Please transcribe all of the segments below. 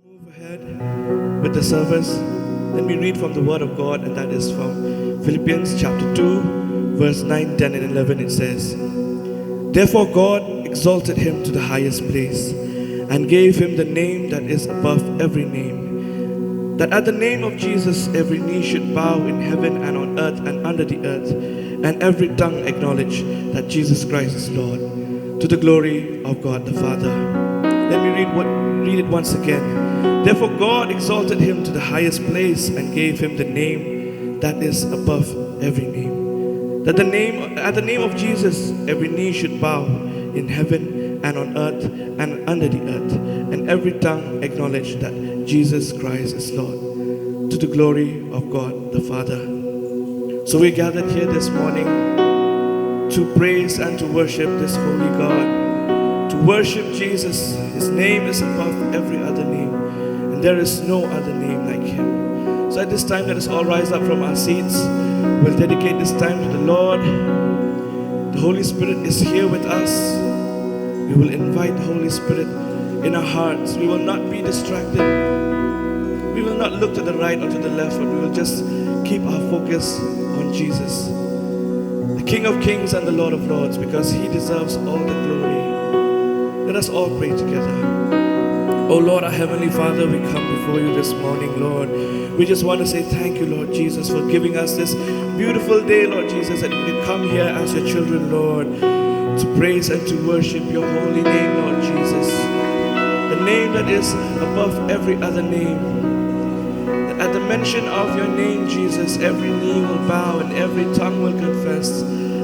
Move ahead with the service. Let me read from the Word of God, and that is from Philippians chapter 2, verse 9, 10, and 11. It says, "Therefore God exalted him to the highest place, and gave him the name that is above every name, that at the name of Jesus every knee should bow in heaven and on earth and under the earth, and every tongue acknowledge that Jesus Christ is Lord, to the glory of God the Father." Let me read it once again. "Therefore God exalted him to the highest place and gave him the name that is above every name, that at the name of Jesus every knee should bow in heaven and on earth and under the earth, and every tongue acknowledge that Jesus Christ is Lord, to the glory of God the Father." So we gathered here this morning to praise and to worship this holy God, to worship Jesus. His name is above every other name, and there is no other name like him. So at this time, let us all rise up from our seats. We'll dedicate this time to the Lord. The Holy Spirit is here with us. We will invite the Holy Spirit in our hearts. We will not be distracted. We will not look to the right or to the left, but we will just keep our focus on Jesus, the King of Kings and the Lord of Lords, because he deserves all the glory. Let us all pray together. Oh Lord, our Heavenly Father, we come before you this morning, Lord. We just want to say thank you, Lord Jesus, for giving us this beautiful day, Lord Jesus, that we can come here as your children, Lord, to praise and to worship your holy name, Lord Jesus. The name that is above every other name. That at the mention of your name, Jesus, every knee will bow and every tongue will confess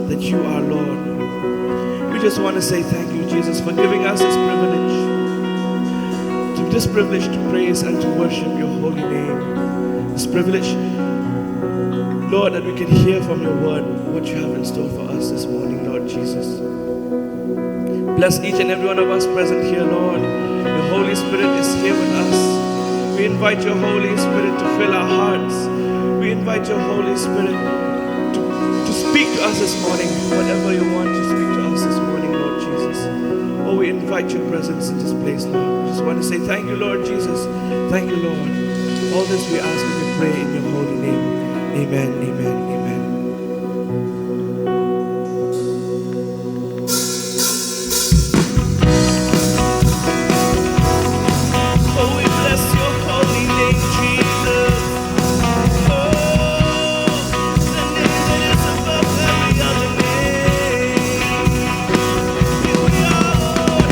that you are Lord. We just want to say thank you, Jesus, for giving us this privilege to praise and to worship your holy name. This privilege, Lord, that we can hear from your word what you have in store for us this morning, Lord Jesus. Bless each and every one of us present here, Lord. Your Holy Spirit is here with us. We invite your Holy Spirit to fill our hearts. We invite your Holy Spirit to speak to us this morning, whatever you want to speak to us this morning, Lord Jesus. Oh, we invite your presence in this place, Lord. We just want to say thank you, Lord Jesus. Thank you, Lord. All this we ask and we pray in your holy name. Amen, amen, amen. Oh, we bless your holy name, Jesus. Oh, the name that is above every other name. Here we are, Lord.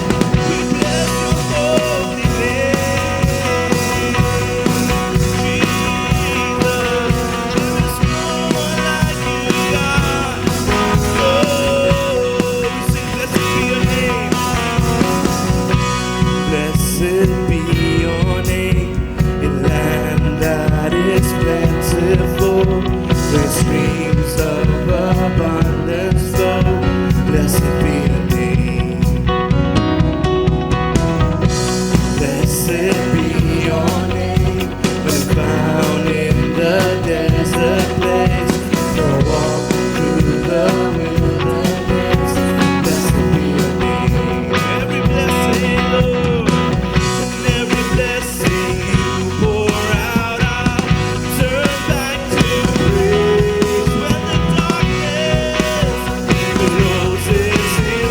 We bless your holy name. Jesus, there is no one like you, God. Oh, we sing, blessed be your name. Blessed be your name, a land that is plentiful, where streams of abundance flow. Blessed be your name. Blessed be your name, when found in the desert place, or walk through the wilderness. Blessed be your name. Every blessing, Lord, and every blessing you pour out, I'll turn back to praise. When the darkness closes in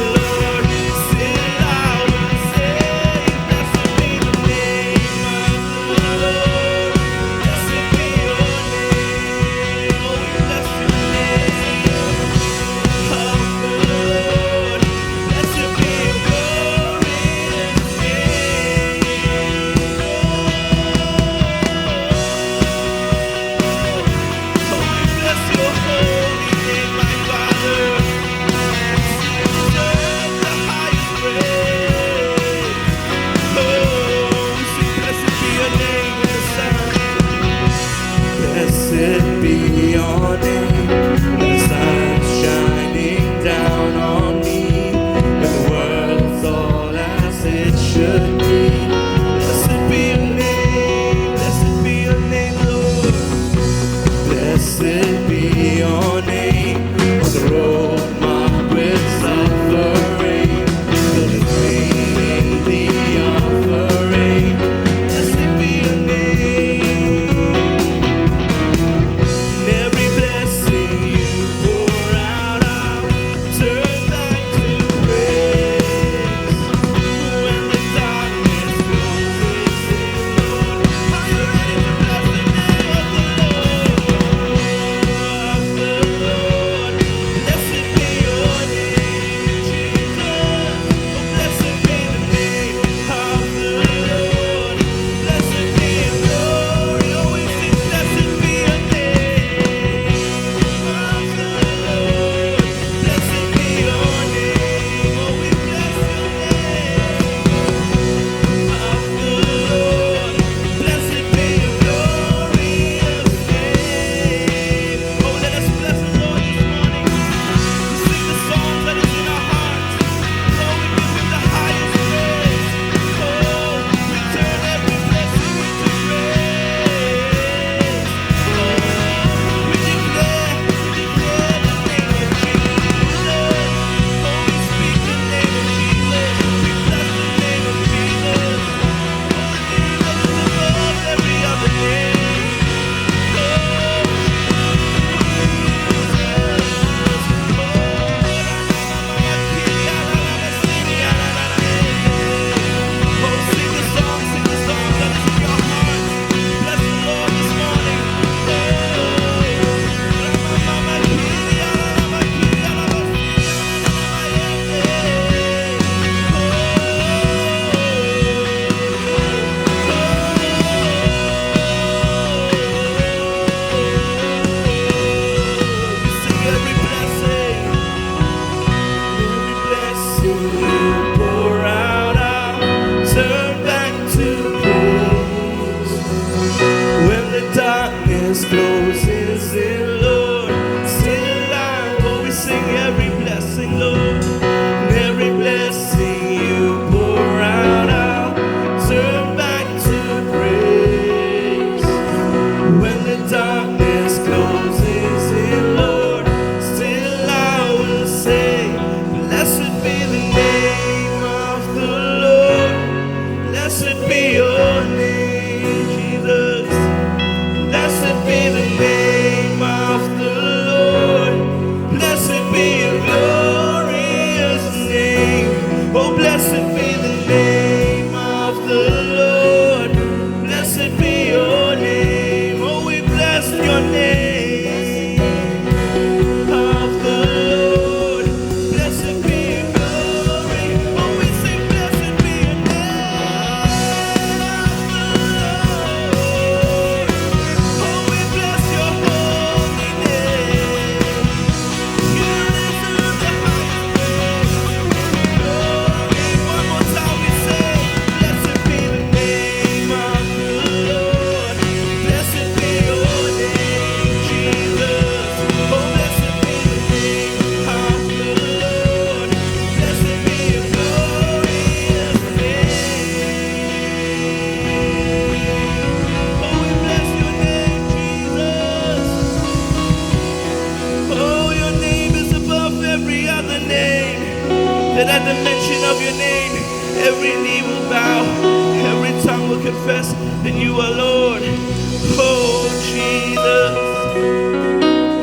blessing you pour out, I'll turn back to praise. When the darkness closes in, Lord, still I will sing every blessing, Lord. And every blessing you pour out, I'll turn back to praise. When the darkness closes in, Lord, still I will say, blessed be the name of the Lord. Blessed be your name, Jesus. Blessed be the name of the Lord. Blessed be your glorious name. Oh, blessed be the name of the Lord. Blessed be your name. Oh, we bless your name of the Lord. Blessed be your glory. Oh, we sing, blessed be your name of the Lord. Oh, we bless your holy name. You deserve the highest praise. Glory. One more time we say, blessed be the name of the Lord. Blessed be your name, Jesus. Oh, blessed be the name of the Lord. Blessed be your glorious name. Oh, we bless your name, Jesus. Oh, your name is above every other name. That at the mention of your name, every knee will bow, every tongue will confess that you are Lord. Oh, Jesus.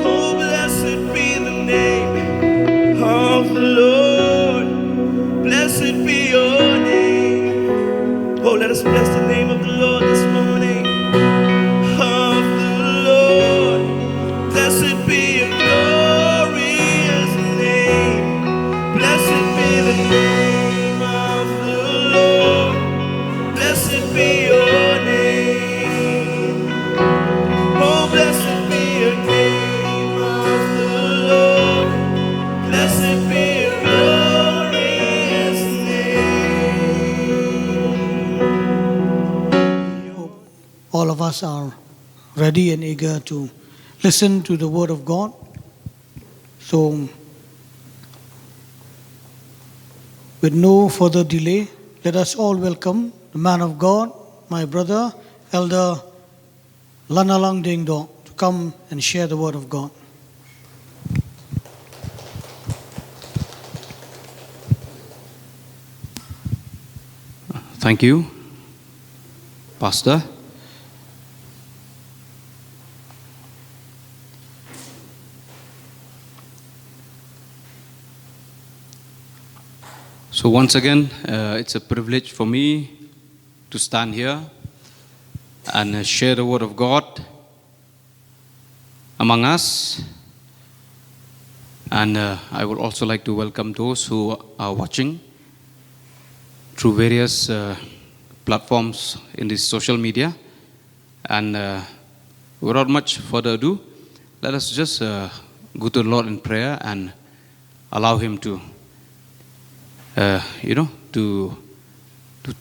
Oh, blessed be the name of the Lord. Blessed be your name. Oh, let us bless the name of the Lord this morning. Of the Lord. Blessed be your glorious name. Blessed be the name of the Lord. Blessed be your name. Oh, blessed be your name of the Lord. Blessed be your glorious name. All of us are ready and eager to listen to the Word of God. So, with no further delay, let us all welcome the man of God, my brother, Elder Lanalang Diengdoh, to come and share the Word of God. Thank you, Pastor. So once again, it's a privilege for me to stand here and share the Word of God among us. And I would also like to welcome those who are watching through various platforms in this social media. And without much further ado, let us just go to the Lord in prayer and allow Him to to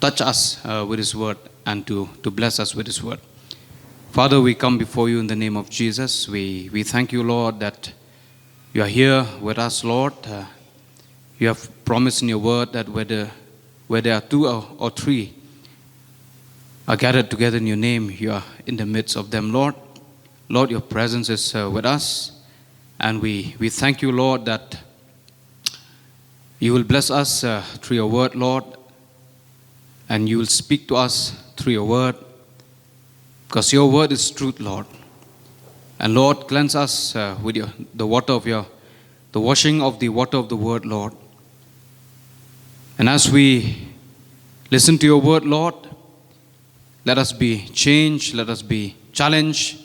touch us with His Word and to bless us with His Word. Father, we come before you in the name of Jesus. We thank you, Lord, that you are here with us, Lord. You have promised in your Word that where there are two or three are gathered together in your name, you are in the midst of them, Lord. Lord, your presence is with us. And we thank you, Lord, that you will bless us through your word, Lord, and you will speak to us through your word, because your word is truth, Lord. And Lord, cleanse us with the washing of the water of the word, Lord. And as we listen to your word, Lord, let us be changed, let us be challenged,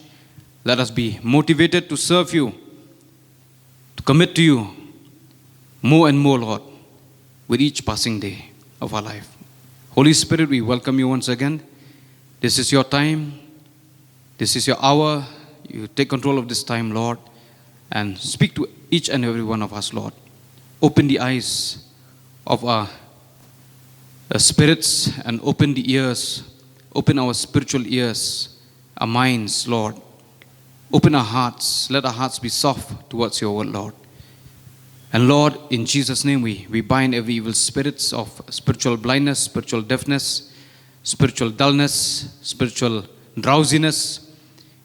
let us be motivated to serve you, to commit to you more and more, Lord, with each passing day of our life. Holy Spirit, we welcome you once again. This is your time. This is your hour. You take control of this time, Lord, and speak to each and every one of us, Lord. Open the eyes of our spirits and open the ears, open our spiritual ears, our minds, Lord. Open our hearts. Let our hearts be soft towards your word, Lord. And Lord, in Jesus' name, we bind every evil spirits of spiritual blindness, spiritual deafness, spiritual dullness, spiritual drowsiness.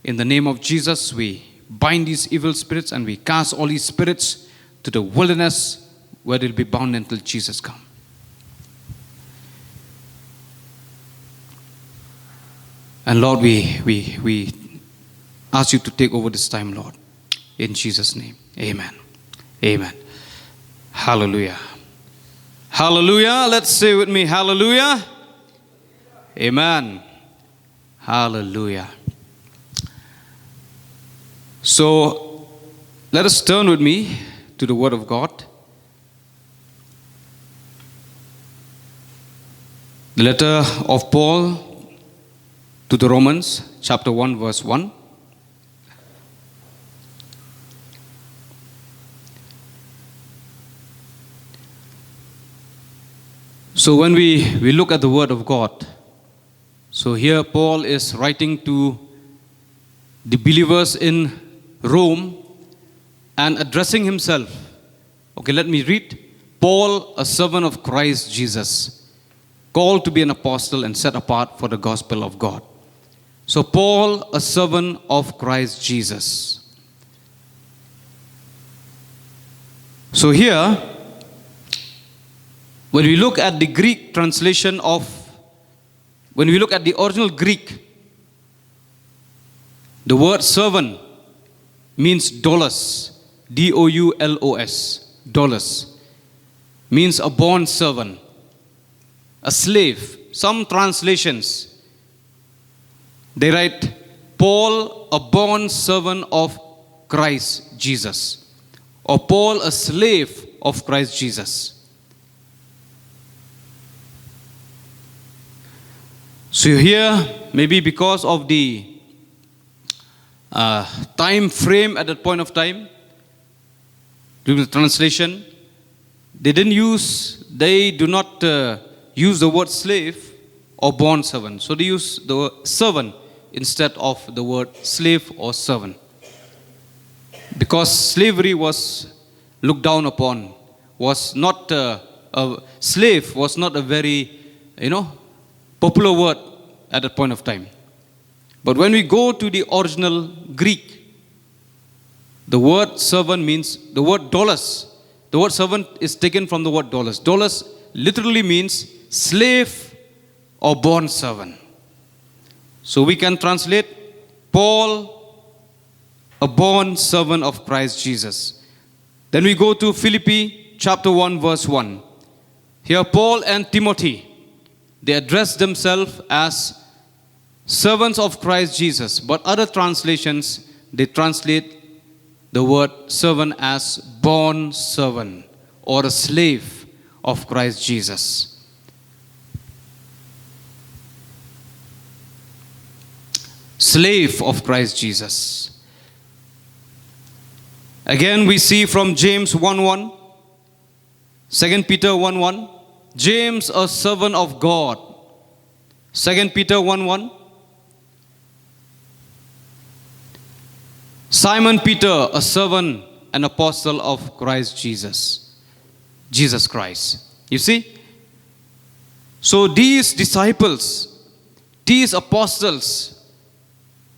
In the name of Jesus, we bind these evil spirits and we cast all these spirits to the wilderness where they'll be bound until Jesus comes. And Lord, we ask you to take over this time, Lord. In Jesus' name, amen. Amen. Hallelujah. Hallelujah. Let's say with me, hallelujah. Amen. Hallelujah. So, let us turn with me to the Word of God. The letter of Paul to the Romans, chapter 1, verse 1. So when we look at the Word of God, so here Paul is writing to the believers in Rome and addressing himself. Okay, let me read. Paul, a servant of Christ Jesus, called to be an apostle and set apart for the gospel of God. So Paul, a servant of Christ Jesus. So here, when we look at the Greek translation of, when we look at the original Greek, the word servant means doulos, D-O-U-L-O-S, doulos, means a bond servant, a slave. Some translations, they write, Paul, a bond servant of Christ Jesus, or Paul, a slave of Christ Jesus. So here, maybe because of the time frame at that point of time, during the translation, they do not use the word slave or bond servant. So they use the word servant instead of the word slave or servant. Because slavery was looked down upon, was not a slave was not a very, popular word at that point of time. But when we go to the original Greek, the word servant means the word doulos. The word servant is taken from the word doulos. Doulos literally means slave or bond servant. So we can translate Paul, a bond servant of Christ Jesus. Then we go to Philippi chapter 1 verse 1. Here Paul and Timothy, they address themselves as servants of Christ Jesus. But other translations, they translate the word servant as bond servant or a slave of Christ Jesus. Slave of Christ Jesus. Again, we see from James 1:1, 2 Peter 1:1, James, a servant of God. 2 Peter 1:1. Simon Peter, a servant and apostle of Christ Jesus. Jesus Christ. You see? So these disciples, these apostles,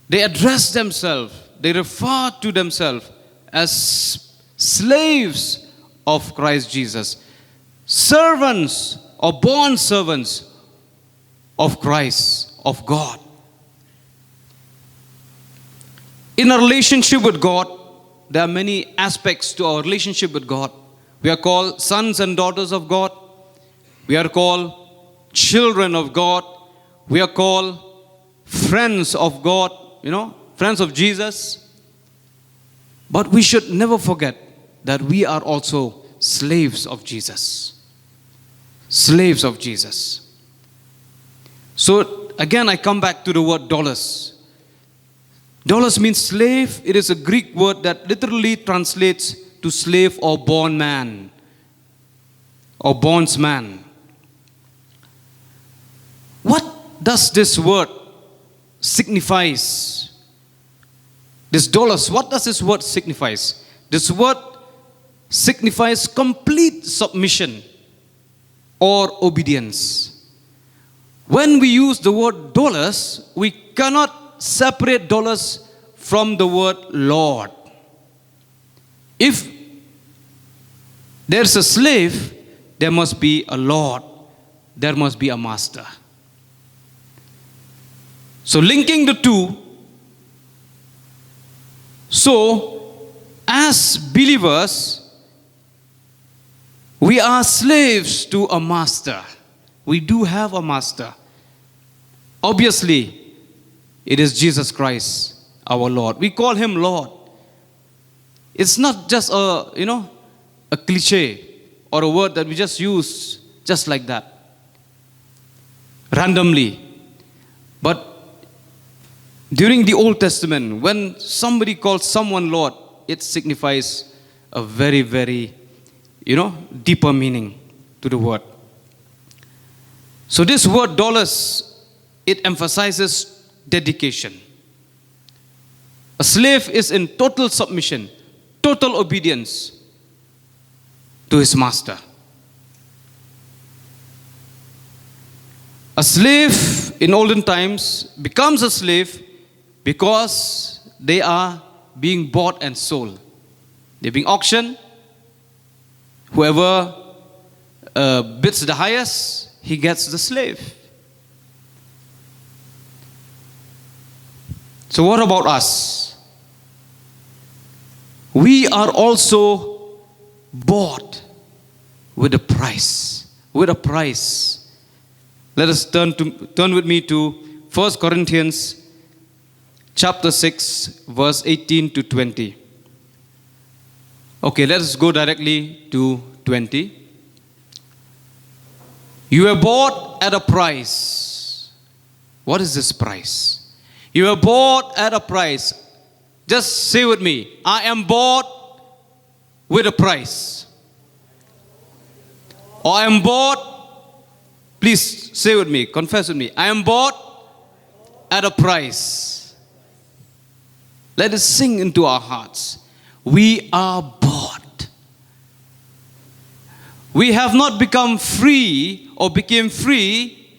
they address themselves, they refer to themselves as slaves of Christ Jesus. Servants or bond servants of Christ, of God. In our relationship with God, there are many aspects to our relationship with God. We are called sons and daughters of God. We are called children of God. We are called friends of God, friends of Jesus. But we should never forget that we are also slaves of Jesus. Slaves of Jesus. So again, I come back to the word doulos. Doulos means slave. It is a Greek word that literally translates to slave or bondman or bondsman. What does this word signifies? This dollars, what does this word signifies? This word signifies complete submission or obedience. When we use the word dollars, we cannot separate dollars from the word Lord. If there's a slave, there must be a Lord, there must be a master. So linking the two, so as believers, we are slaves to a master. We do have a master. Obviously, it is Jesus Christ, our Lord. We call him Lord. It's not just a cliche or a word that we just use just like that, randomly. But during the Old Testament, when somebody calls someone Lord, it signifies a very, very, deeper meaning to the word. So this word dollars, it emphasizes dedication. A slave is in total submission, total obedience to his master. A slave in olden times becomes a slave because they are being bought and sold. They're being auctioned. Whoever bids the highest, he gets the slave. So what about us? We are also bought with a price. With a price. Let us turn with me to 1 Corinthians chapter 6, verse 18 to 20. Okay, let us go directly to 20. You were bought at a price. What is this price? You were bought at a price. Just say with me, I am bought with a price. Or I am bought, please say with me, confess with me, I am bought at a price. Let us sing into our hearts. We are bought. We have not become free or became free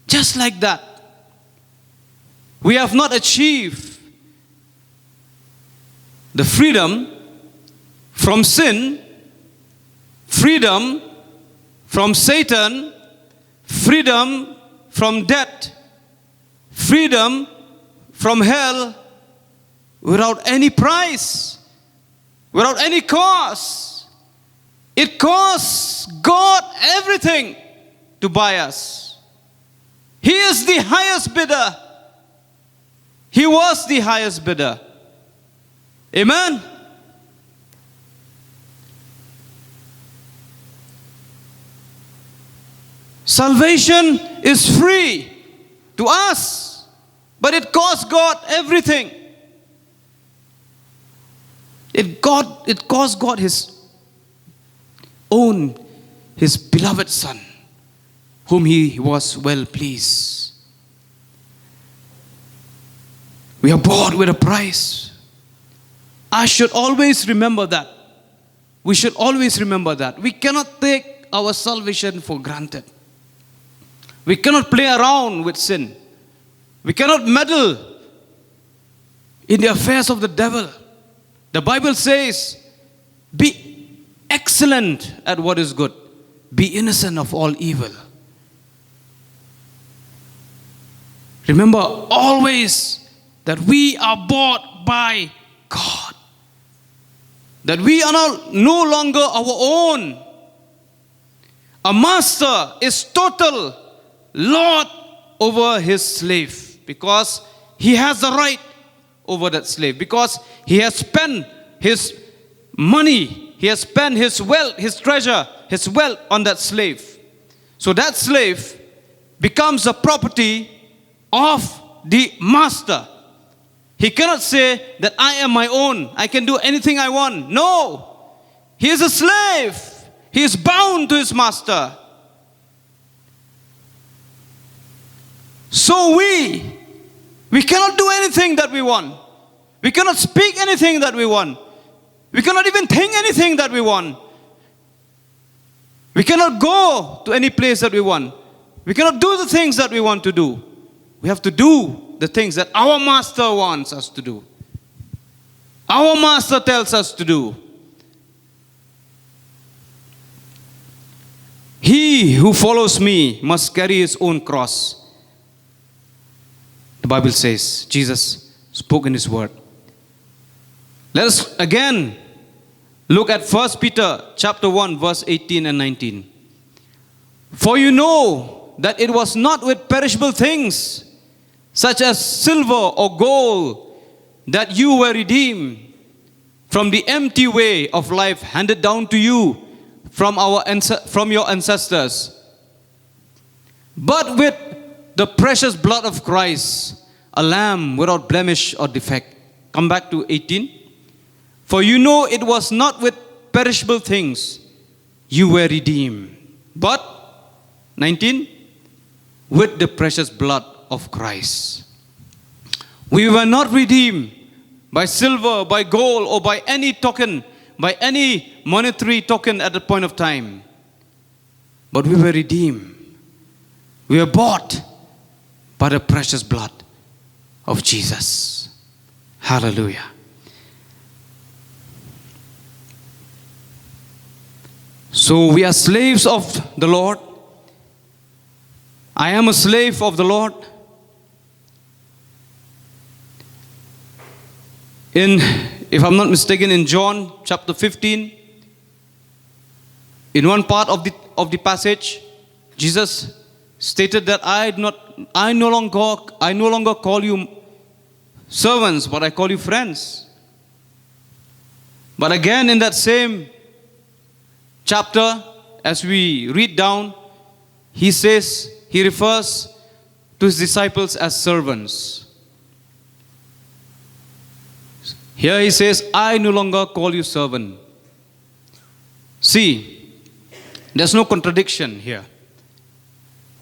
just like that. We have not achieved the freedom from sin, freedom from Satan, freedom from death, freedom from hell without any price, without any cost. It costs God everything to buy us. He is the highest bidder. He was the highest bidder. Amen. Salvation is free to us, but it costs God everything. It cost God His beloved Son, whom He was well pleased. We are bought with a price. I should always remember that. We should always remember that. We cannot take our salvation for granted. We cannot play around with sin. We cannot meddle in the affairs of the devil. The Bible says, be excellent at what is good. Be innocent of all evil. Remember always that we are bought by God. That we are no longer our own. A master is total Lord over his slave, because he has the right over that slave, because he has spent his money, he has spent his wealth, his treasure, his wealth on that slave. So that slave becomes the property of the master. He cannot say that I am my own, I can do anything I want. No, he is a slave. He is bound to his master. So we cannot do anything that we want. We cannot speak anything that we want. We cannot even think anything that we want. We cannot go to any place that we want. We cannot do the things that we want to do. We have to do the things that our master wants us to do. Our master tells us to do. He who follows me must carry his own cross. The Bible says, Jesus spoke in his word. Let us again look at 1 Peter chapter 1 verse 18 and 19. For you know that it was not with perishable things such as silver or gold that you were redeemed from the empty way of life handed down to you from your ancestors, but with the precious blood of Christ, a lamb without blemish or defect. Come back to 18. For you know it was not with perishable things you were redeemed, but 19, with the precious blood of Christ. We were not redeemed by silver, by gold, or by any token, by any monetary token at the point of time. But we were redeemed. We were bought by the precious blood of Jesus. Hallelujah. So we are slaves of the Lord. I am a slave of the Lord. If I'm not mistaken, in John chapter 15, in one part of the passage, Jesus stated that I no longer call you servants, but I call you friends. But again, in that same chapter, as we read down, he refers to his disciples as servants. Here he says, I no longer call you servant. See, there's no contradiction here.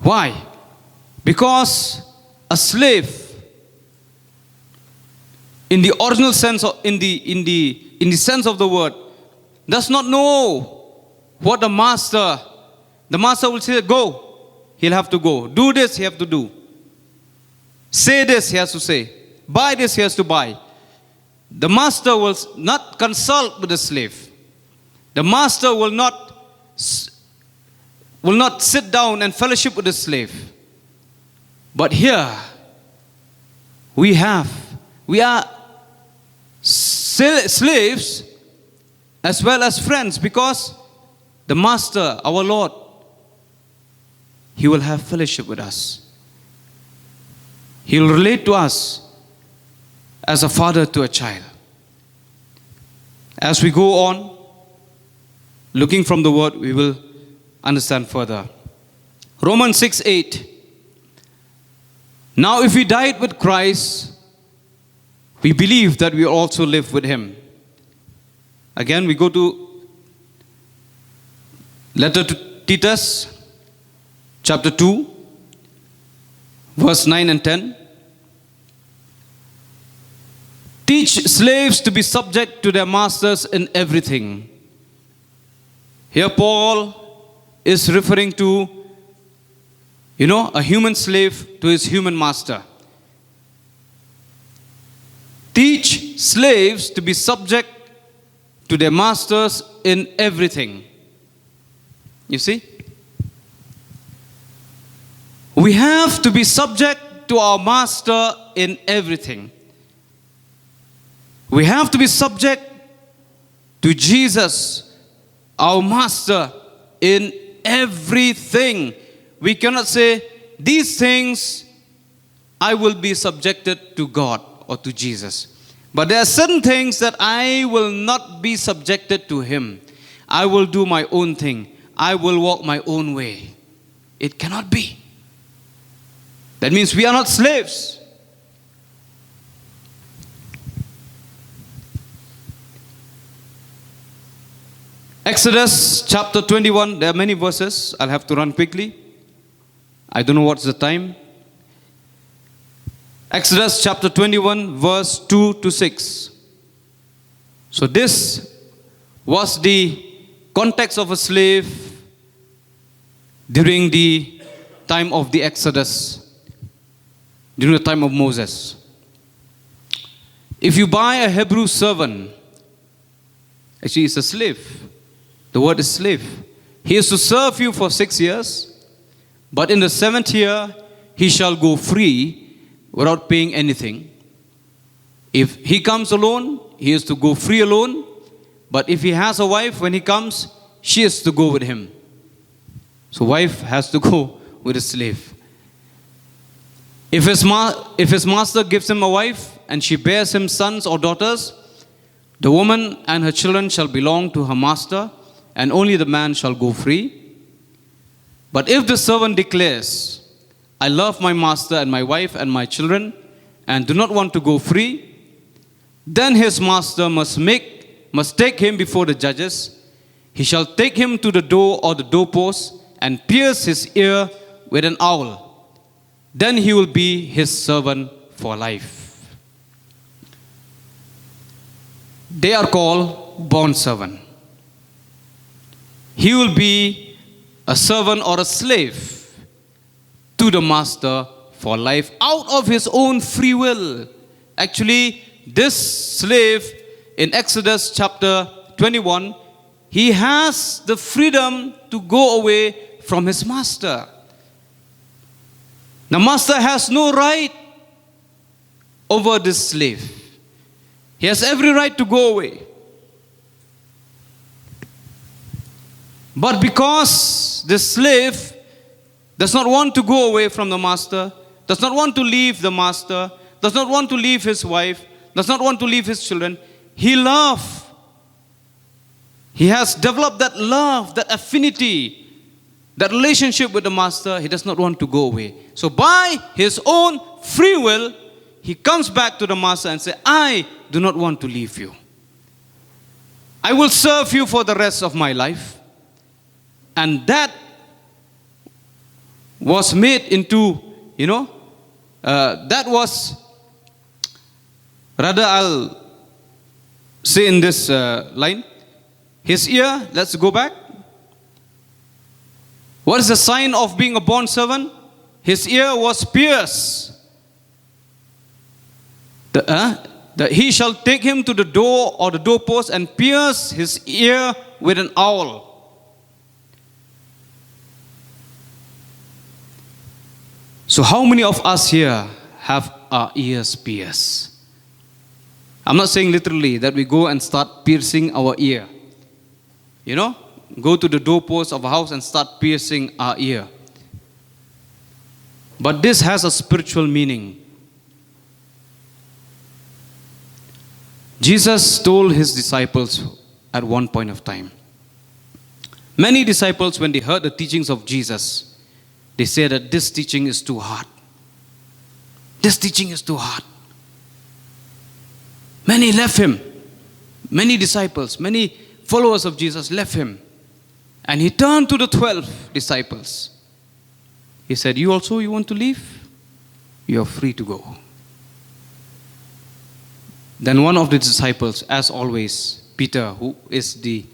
Why? Because a slave, in the original sense, in the sense of the word, does not know what the master will say, go, he'll have to go. Do this, he have to do. Say this, he has to say. Buy this, he has to buy. The master will not consult with the slave. The master will not sit down and fellowship with the slave. But here, we are slaves as well as friends, because the master, our Lord, he will have fellowship with us. He will relate to us as a father to a child. As we go on, looking from the word, we will understand further. Romans 6:8. Now if we died with Christ, we believe that we also live with him. Again, we go to letter to Titus, chapter 2, verse 9 and 10. Teach slaves to be subject to their masters in everything. Here Paul is referring to, a human slave to his human master. Teach slaves to be subject to their masters in everything. You see? We have to be subject to our master in everything. We have to be subject to Jesus, our master, in everything. We cannot say, these things I will be subjected to God or to Jesus. But there are certain things that I will not be subjected to him. I will do my own thing. I will walk my own way. It cannot be. That means we are not slaves. Exodus chapter 21, there are many verses. I'll have to run quickly. I don't know what's the time. Exodus chapter 21, verse 2 to 6. So this was the context of a slave during the time of the Exodus, during the time of Moses. If you buy a Hebrew servant, actually it's a slave. The word is slave. He is to serve you for 6 years, but in the 7th year, he shall go free without paying anything. If he comes alone, he is to go free alone. But if he has a wife, when he comes, she is to go with him. So wife has to go with a slave. If his master gives him a wife and she bears him sons or daughters, the woman and her children shall belong to her master, and only the man shall go free. But if the servant declares, I love my master and my wife and my children, and do not want to go free, then his master must take him before the judges. He shall take him to the door or the doorpost and pierce his ear with an awl. Then he will be his servant for life. They are called bondservant. He will be a servant or a slave to the master for life out of his own free will. Actually, this slave in Exodus chapter 21, he has the freedom to go away from his master. The master has no right over this slave. He has every right to go away. But because the slave does not want to go away from the master, does not want to leave the master, does not want to leave his wife, does not want to leave his children, he has developed that love, that affinity, that relationship with the master. He does not want to go away. So by his own free will, he comes back to the master and says, I do not want to leave you. I will serve you for the rest of my life. And that was made into, that was, rather I'll say in this line, his ear, let's go back. What is the sign of being a bondservant? His ear was pierced. He shall take him to the door or the doorpost and pierce his ear with an awl. So how many of us here have our ears pierced? I'm not saying literally that we go and start piercing our ear. Go to the doorpost of a house and start piercing our ear. But this has a spiritual meaning. Jesus told his disciples at one point of time. Many disciples, when they heard the teachings of Jesus, they said that this teaching is too hard. This teaching is too hard. Many left him. Many disciples, many followers of Jesus left him. And he turned to the 12 disciples. He said, you also, you want to leave? You are free to go. Then one of the disciples, as always, Peter, who is the,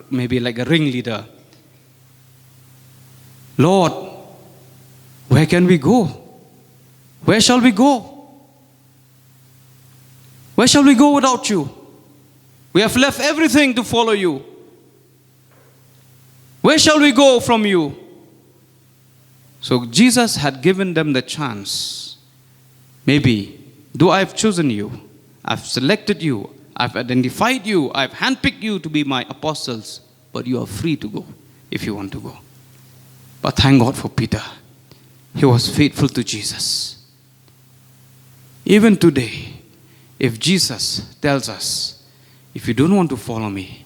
maybe like a ringleader. Lord, where can we go? Where shall we go? Where shall we go without you? We have left everything to follow you. Where shall we go from you? So Jesus had given them the chance. Maybe, though I have chosen you, I've selected you, I've identified you, I've handpicked you to be my apostles, but you are free to go if you want to go. But thank God for Peter. He was faithful to Jesus. Even today, if Jesus tells us, if you don't want to follow me,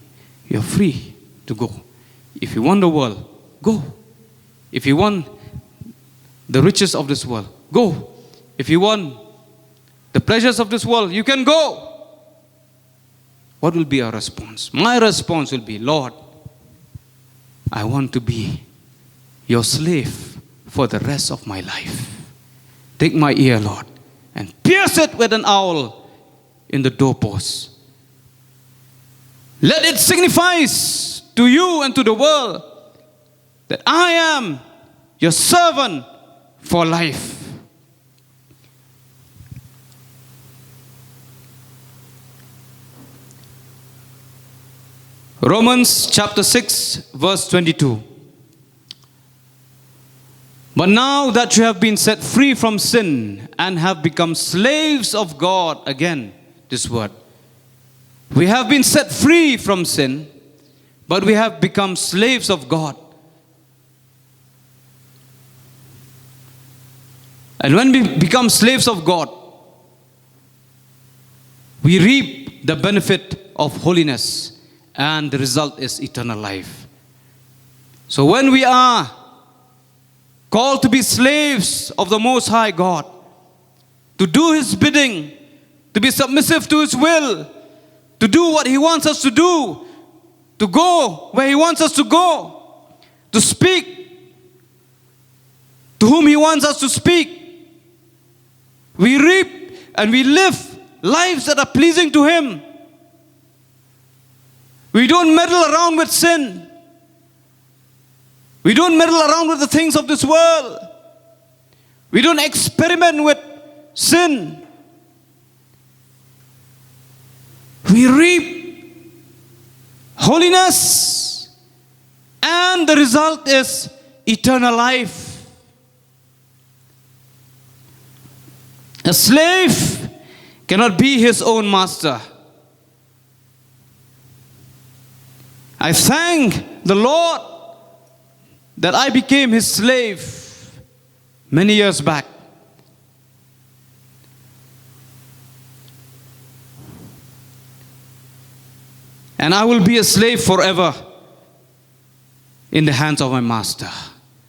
you're free to go. If you want the world, go. If you want the riches of this world, go. If you want the pleasures of this world, you can go. what will be our response? My response will be, Lord, I want to be your slave for the rest of my life. Take my ear, Lord, and pierce it with an awl in the doorpost. Let it signify to you and to the world that I am your servant for life. Romans chapter 6, verse 22. But now that you have been set free from sin and have become slaves of God, again, this word. We have been set free from sin, but we have become slaves of God. And when we become slaves of God, we reap the benefit of holiness, and the result is eternal life. So when we are called to be slaves of the Most High God, to do His bidding, to be submissive to His will, to do what He wants us to do, to go where He wants us to go, to speak to whom He wants us to speak, we reap and we live lives that are pleasing to Him. We don't meddle around with sin. We don't meddle around with the things of this world. We don't experiment with sin. We reap holiness, and the result is eternal life. A slave cannot be his own master. I thank the Lord that I became His slave many years back. And I will be a slave forever in the hands of my master.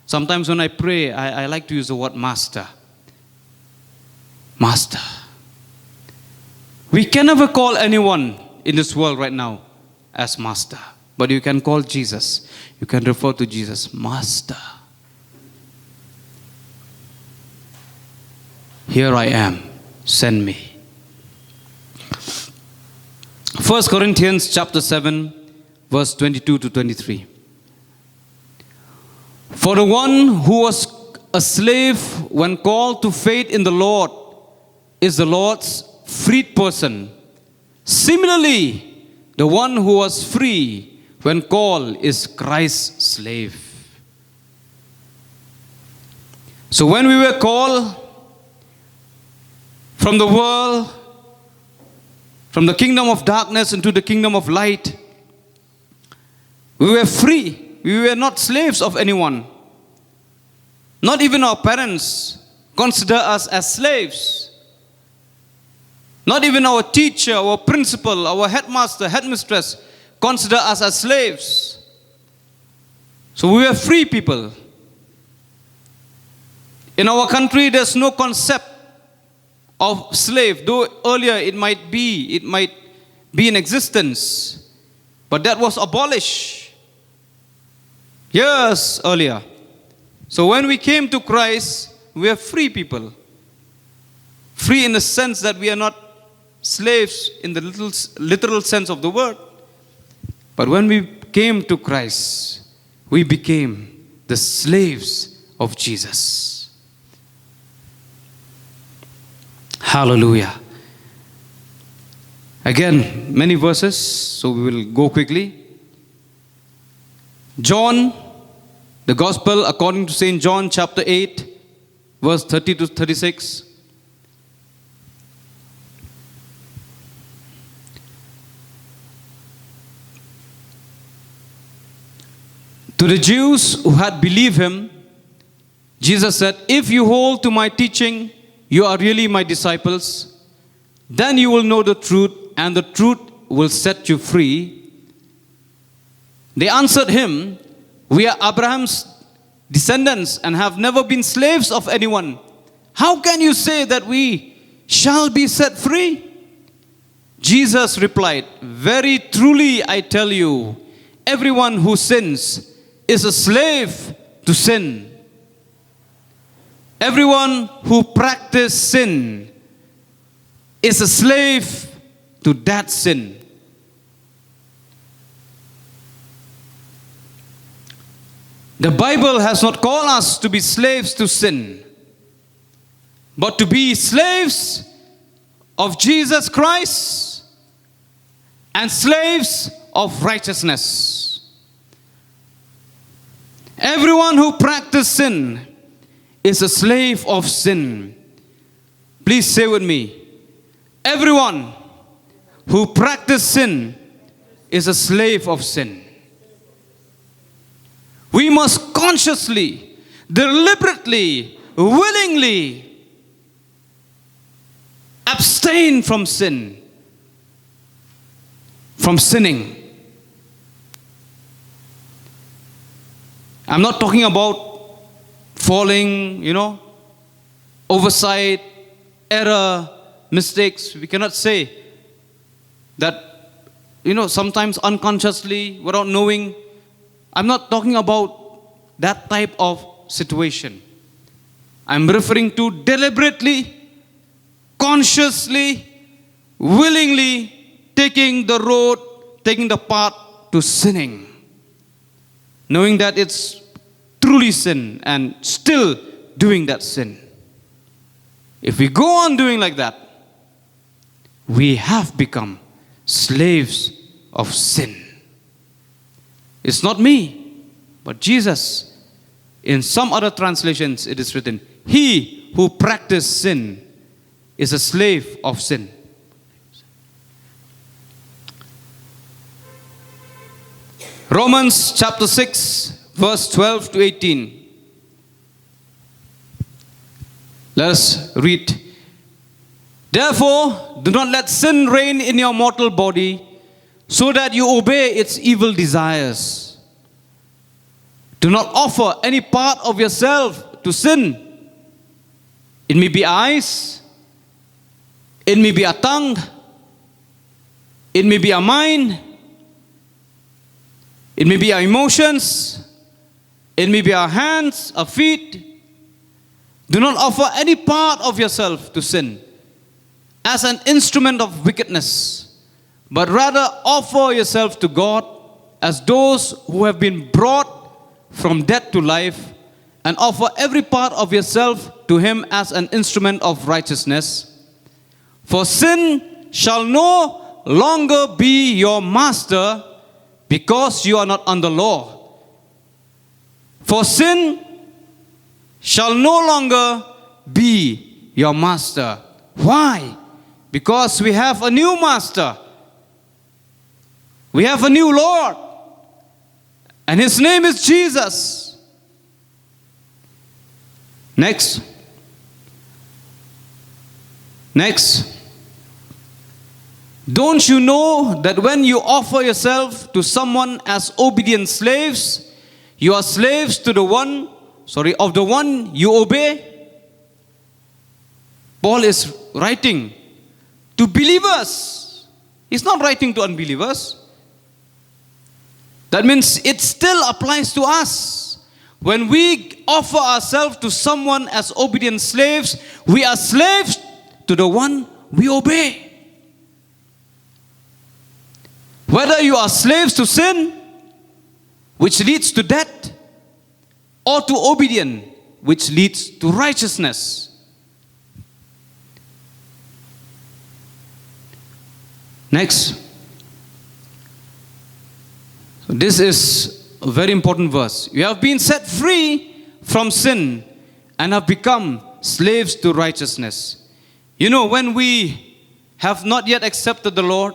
Sometimes when I pray, I like to use the word master. Master. We can never call anyone in this world right now as master. But you can call Jesus. You can refer to Jesus, Master. Here I am. Send me. 1 Corinthians chapter 7, verse 22 to 23. For the one who was a slave when called to faith in the Lord is the Lord's freed person. Similarly, the one who was free when called is Christ's slave. So when we were called from the world, from the kingdom of darkness into the kingdom of light, we were free. We were not slaves of anyone. Not even our parents consider us as slaves. Not even our teacher, our principal, our headmaster, headmistress consider us as slaves. So we are free people. In our country, there's no concept of slave, though earlier it might be in existence, but that was abolished years earlier. So when we came to Christ, we are free people. Free in the sense that we are not slaves in the literal sense of the word. But when we came to Christ, we became the slaves of Jesus. Hallelujah. Again, many verses, so we will go quickly. John, the Gospel according to St. John chapter 8, verse 30 to 36. To the Jews who had believed Him, Jesus said, if you hold to my teaching, you are really my disciples. Then you will know the truth, and the truth will set you free. They answered Him, we are Abraham's descendants and have never been slaves of anyone. How can you say that we shall be set free? Jesus replied, "Very truly I tell you, everyone who sins is a slave to sin. Everyone who practices sin is a slave to that sin." The Bible has not called us to be slaves to sin, but to be slaves of Jesus Christ and slaves of righteousness. Everyone who practices sin is a slave of sin. Please say with me, everyone who practices sin is a slave of sin. We must consciously, deliberately, willingly abstain from sin, from sinning. I'm not talking about falling, oversight, error, mistakes. We cannot say that, sometimes unconsciously, without knowing. I'm not talking about that type of situation. I'm referring to deliberately, consciously, willingly taking the road, taking the path to sinning, knowing that it's truly sin and still doing that sin. If we go on doing like that, we have become slaves of sin. It's not me, but Jesus. In some other translations, it is written, "He who practices sin is a slave of sin." Romans chapter 6, verse 12 to 18. Let us read. "Therefore, do not let sin reign in your mortal body, so that you obey its evil desires. Do not offer any part of yourself to sin. It may be eyes, it may be a tongue, it may be a mind, it may be our emotions, it may be our hands, our feet. Do not offer any part of yourself to sin as an instrument of wickedness, but rather offer yourself to God as those who have been brought from death to life, and offer every part of yourself to Him as an instrument of righteousness. For sin shall no longer be your master, because you are not under law. For sin shall no longer be your master." Why? Because we have a new master. We have a new Lord, and His name is Jesus. Next. "Don't you know that when you offer yourself to someone as obedient slaves, you are slaves to of the one you obey?" Paul is writing to believers. He's not writing to unbelievers. That means it still applies to us. When we offer ourselves to someone as obedient slaves, we are slaves to the one we obey. Whether you are slaves to sin, which leads to death, or to obedience, which leads to righteousness. Next. This is a very important verse. You have been set free from sin and have become slaves to righteousness. When we have not yet accepted the Lord,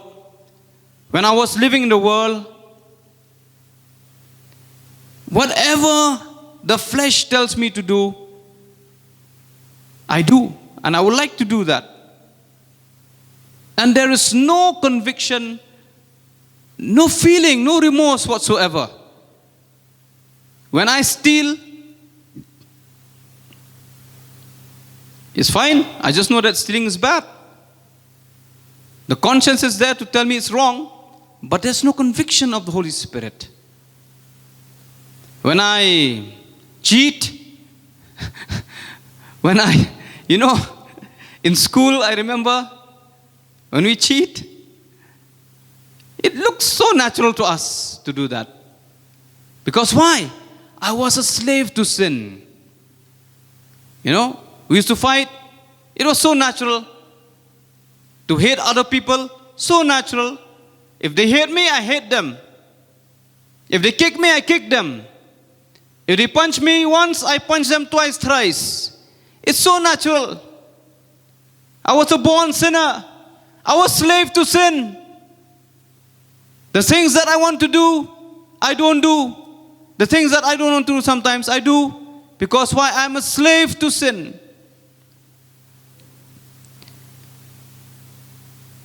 when I was living in the world, whatever the flesh tells me to do, I do. And I would like to do that. And there is no conviction, no feeling, no remorse whatsoever. When I steal, it's fine. I just know that stealing is bad. The conscience is there to tell me it's wrong, but there's no conviction of the Holy Spirit. When I cheat, when in school, I remember when we cheat, it looks so natural to us to do that. Because why? I was a slave to sin. We used to fight. It was so natural to hate other people, so natural. If they hate me, I hate them. If they kick me, I kick them. If they punch me once, I punch them twice, thrice. It's so natural. I was a born sinner. I was slave to sin. The things that I want to do, I don't do. The things that I don't want to do sometimes, I do. Because why? I'm a slave to sin.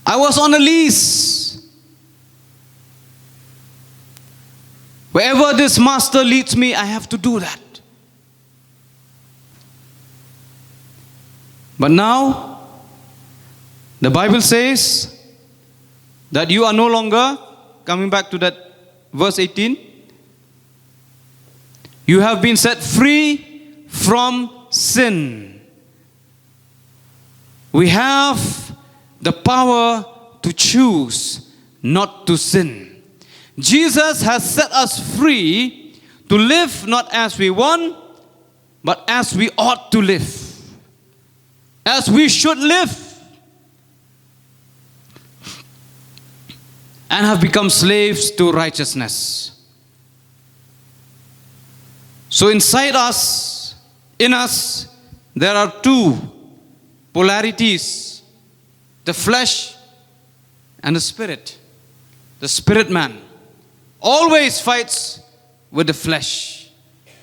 I was on a lease. Wherever this master leads me, I have to do that. But now, the Bible says that you are no longer, coming back to that verse 18, you have been set free from sin. We have the power to choose not to sin. Jesus has set us free to live not as we want, but as we ought to live. As we should live. And have become slaves to righteousness. So inside us, in us, there are two polarities. The flesh and the spirit. The spirit man always fights with the flesh.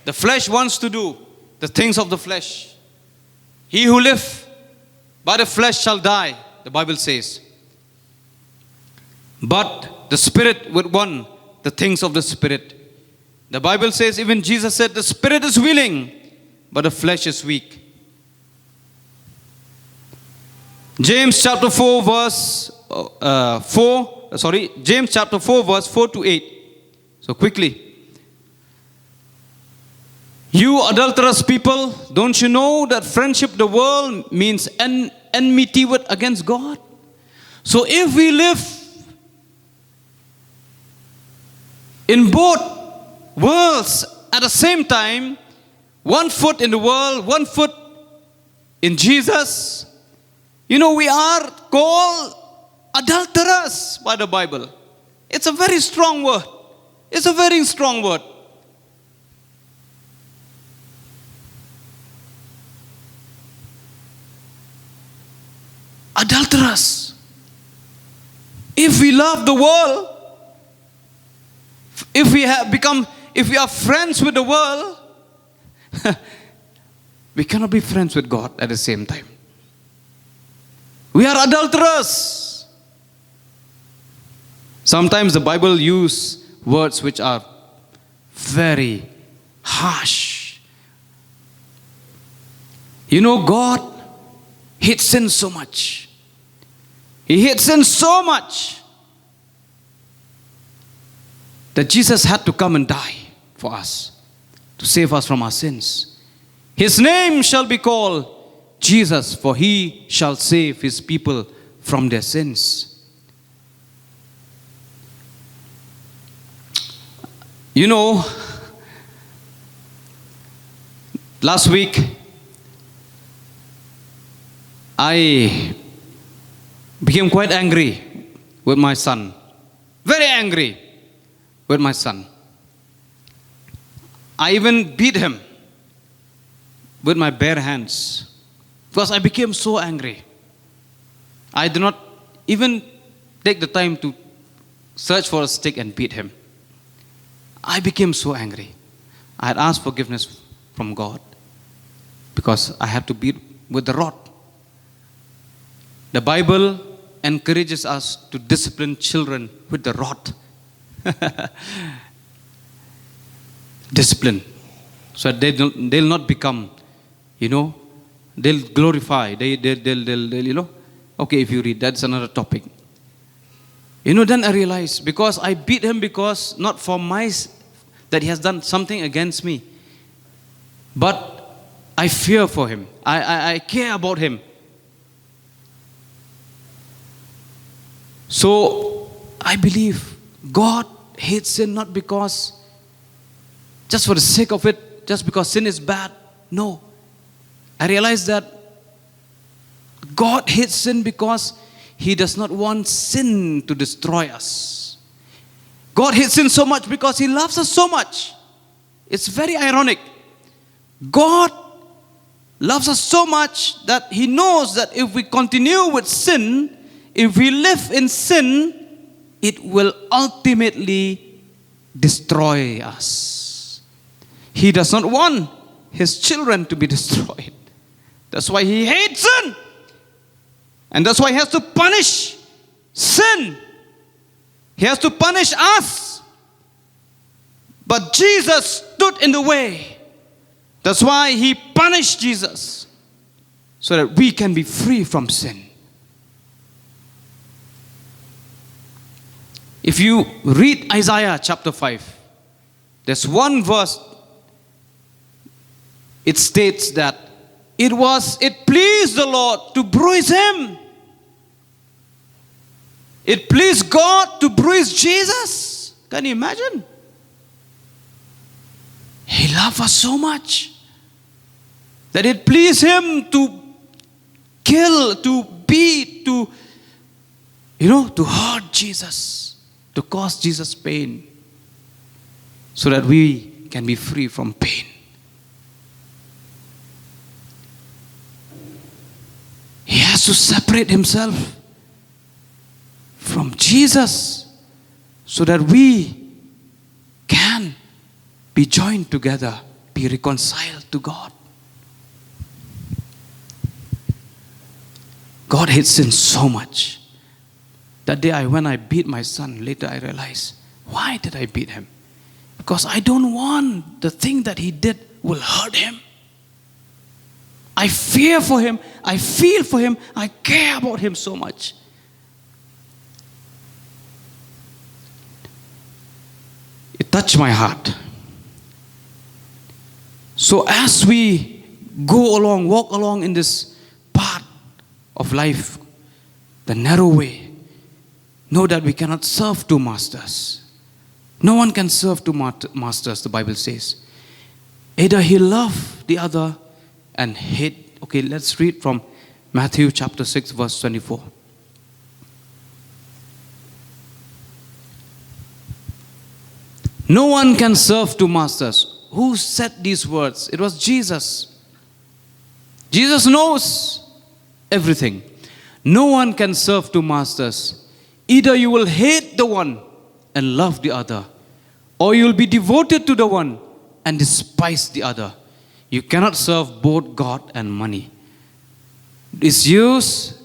The flesh wants to do the things of the flesh. He who lives by the flesh shall die, the Bible says. But the spirit would want the things of the spirit. The Bible says, even Jesus said, the spirit is willing, but the flesh is weak. James chapter 4 verse 4 to 8. So quickly. You adulterous people, don't you know that friendship with the world means enmity against God? So if we live in both worlds at the same time, one foot in the world, one foot in Jesus, we are called adulterers by the Bible. It's a very strong word. It's a very strong word. Adulterers. If we love the world, if we are friends with the world, we cannot be friends with God at the same time. We are adulterers. Sometimes the Bible uses words which are very harsh. God hates sin so much. He hates sin so much that Jesus had to come and die for us, to save us from our sins. His name shall be called Jesus, for he shall save his people from their sins. Last week, I became quite angry with my son. Very angry with my son. I even beat him with my bare hands because I became so angry. I did not even take the time to search for a stick and beat him. I became so angry. I had asked forgiveness from God because I had to beat with the rod. The Bible encourages us to discipline children with the rod. Discipline. So that they'll not become, they'll glorify. They'll Okay, if you read, that's another topic. Then I realized, because I beat him because not for that he has done something against me, but I fear for him. I care about him. So I believe God hates sin not because just for the sake of it, just because sin is bad. No. I realize that God hates sin because He does not want sin to destroy us. God hates sin so much because He loves us so much. It's very ironic. God loves us so much that He knows that if we continue with sin, if we live in sin, it will ultimately destroy us. He does not want His children to be destroyed. That's why He hates sin. And that's why He has to punish sin. He has to punish us. But Jesus stood in the way. That's why He punished Jesus, so that we can be free from sin. If you read Isaiah chapter 5, there's one verse. It states that it pleased the Lord to bruise Him. It pleased God to bruise Jesus. Can you imagine? He loved us so much that it pleased Him to kill, to beat, to hurt Jesus, to cause Jesus pain, so that we can be free from pain. He has to separate Himself from Jesus so that we can be joined together, be reconciled to God. God hates sin so much. That day when I beat my son, later I realized, why did I beat him? Because I don't want the thing that he did will hurt him. I fear for him, I feel for him, I care about him so much. It touched my heart. So as we walk along in this path of life, the narrow way, know that we cannot serve two masters. No one can serve two masters, the Bible says. Either he love the other and hate. Okay, let's read from Matthew chapter 6, verse 24. No one can serve two masters. Who said these words? It was Jesus. Jesus knows everything. No one can serve two masters. Either you will hate the one and love the other, or you will be devoted to the one and despise the other. You cannot serve both God and money. It's used